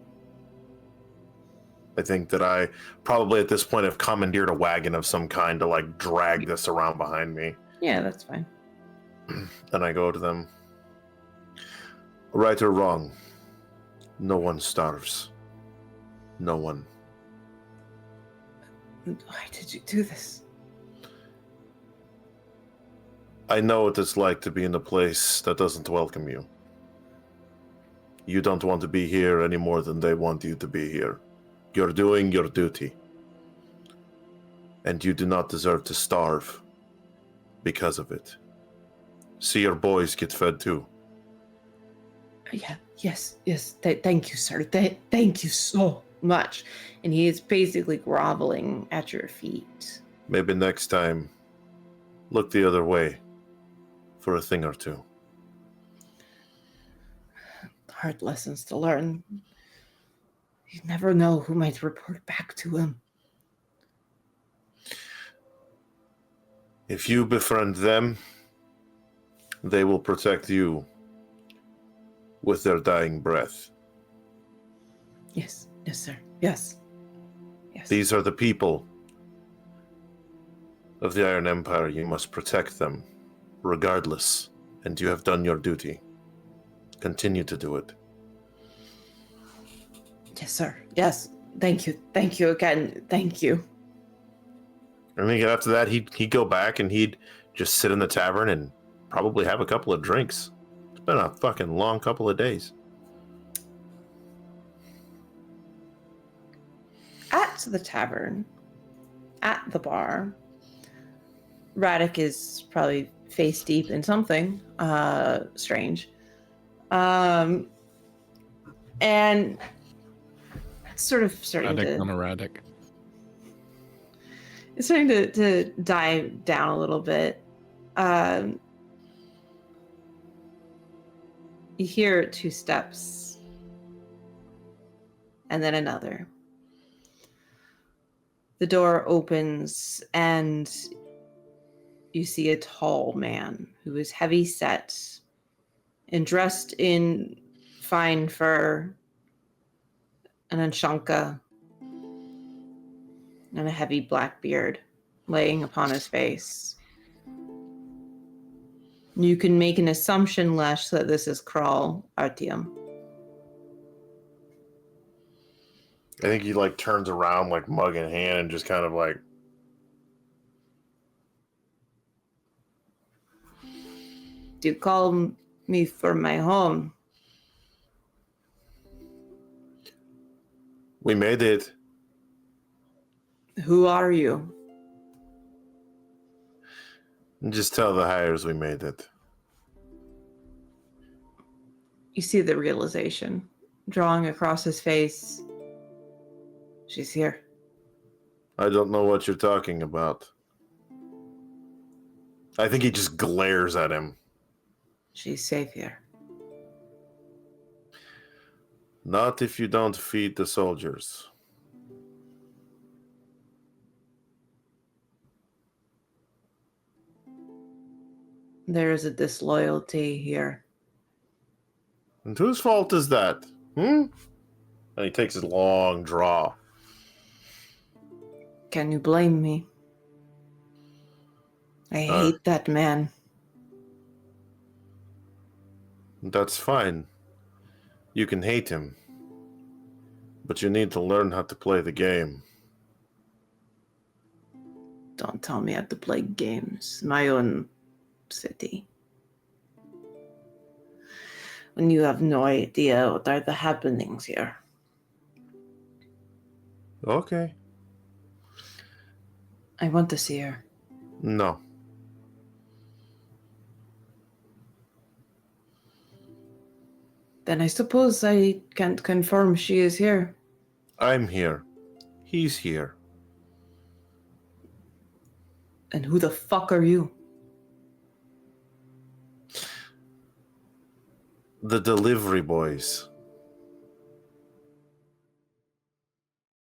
I think that I probably at this point have commandeered a wagon of some kind to like drag this around behind me. Yeah, that's fine. And I go to them. Right or wrong, no one starves. No one. Why did you do this? I know what it's like to be in a place that doesn't welcome you. You don't want to be here any more than they want you to be here. You're doing your duty. And you do not deserve to starve because of it. See your boys get fed too. Yeah, yes. Thank you, sir. Thank you so much. And he is basically groveling at your feet. Maybe next time, look the other way for a thing or two. Hard lessons to learn. You never know who might report back to him. If you befriend them, they will protect you with their dying breath. Yes, sir. Yes. These are the people of the Iron Empire. You must protect them, regardless. And you have done your duty. Continue to do it. Yes, sir. Yes. Thank you. Thank you again. Thank you. I think after that, he'd go back and he'd just sit in the tavern and probably have a couple of drinks. It's been a fucking long couple of days. At the tavern, at the bar, Radek is probably face deep in something strange. And sort of starting Radek to... on a Radek. It's starting to dive down a little bit. You hear 2 steps. And then another. The door opens and you see a tall man who is heavy set and dressed in fine fur, an anshanka, and a heavy black beard laying upon his face. You can make an assumption, Lesh, that this is Kral Artyom. I think he turns around mug in hand and just kind of Do you call me for my home? We made it. Who are you? Just tell the hires we made it. You see the realization drawing across his face. She's here. I don't know what you're talking about. I think he just glares at him. She's safe here. Not if you don't feed the soldiers. There is a disloyalty here. And whose fault is that? And he takes his long draw. Can you blame me? I hate that man. That's fine. You can hate him. But you need to learn how to play the game. Don't tell me I have to play games. My own city. When you have no idea what are the happenings here. Okay. I want to see her. No. Then I suppose I can't confirm she is here. I'm here. He's here. And who the fuck are you? The delivery boys.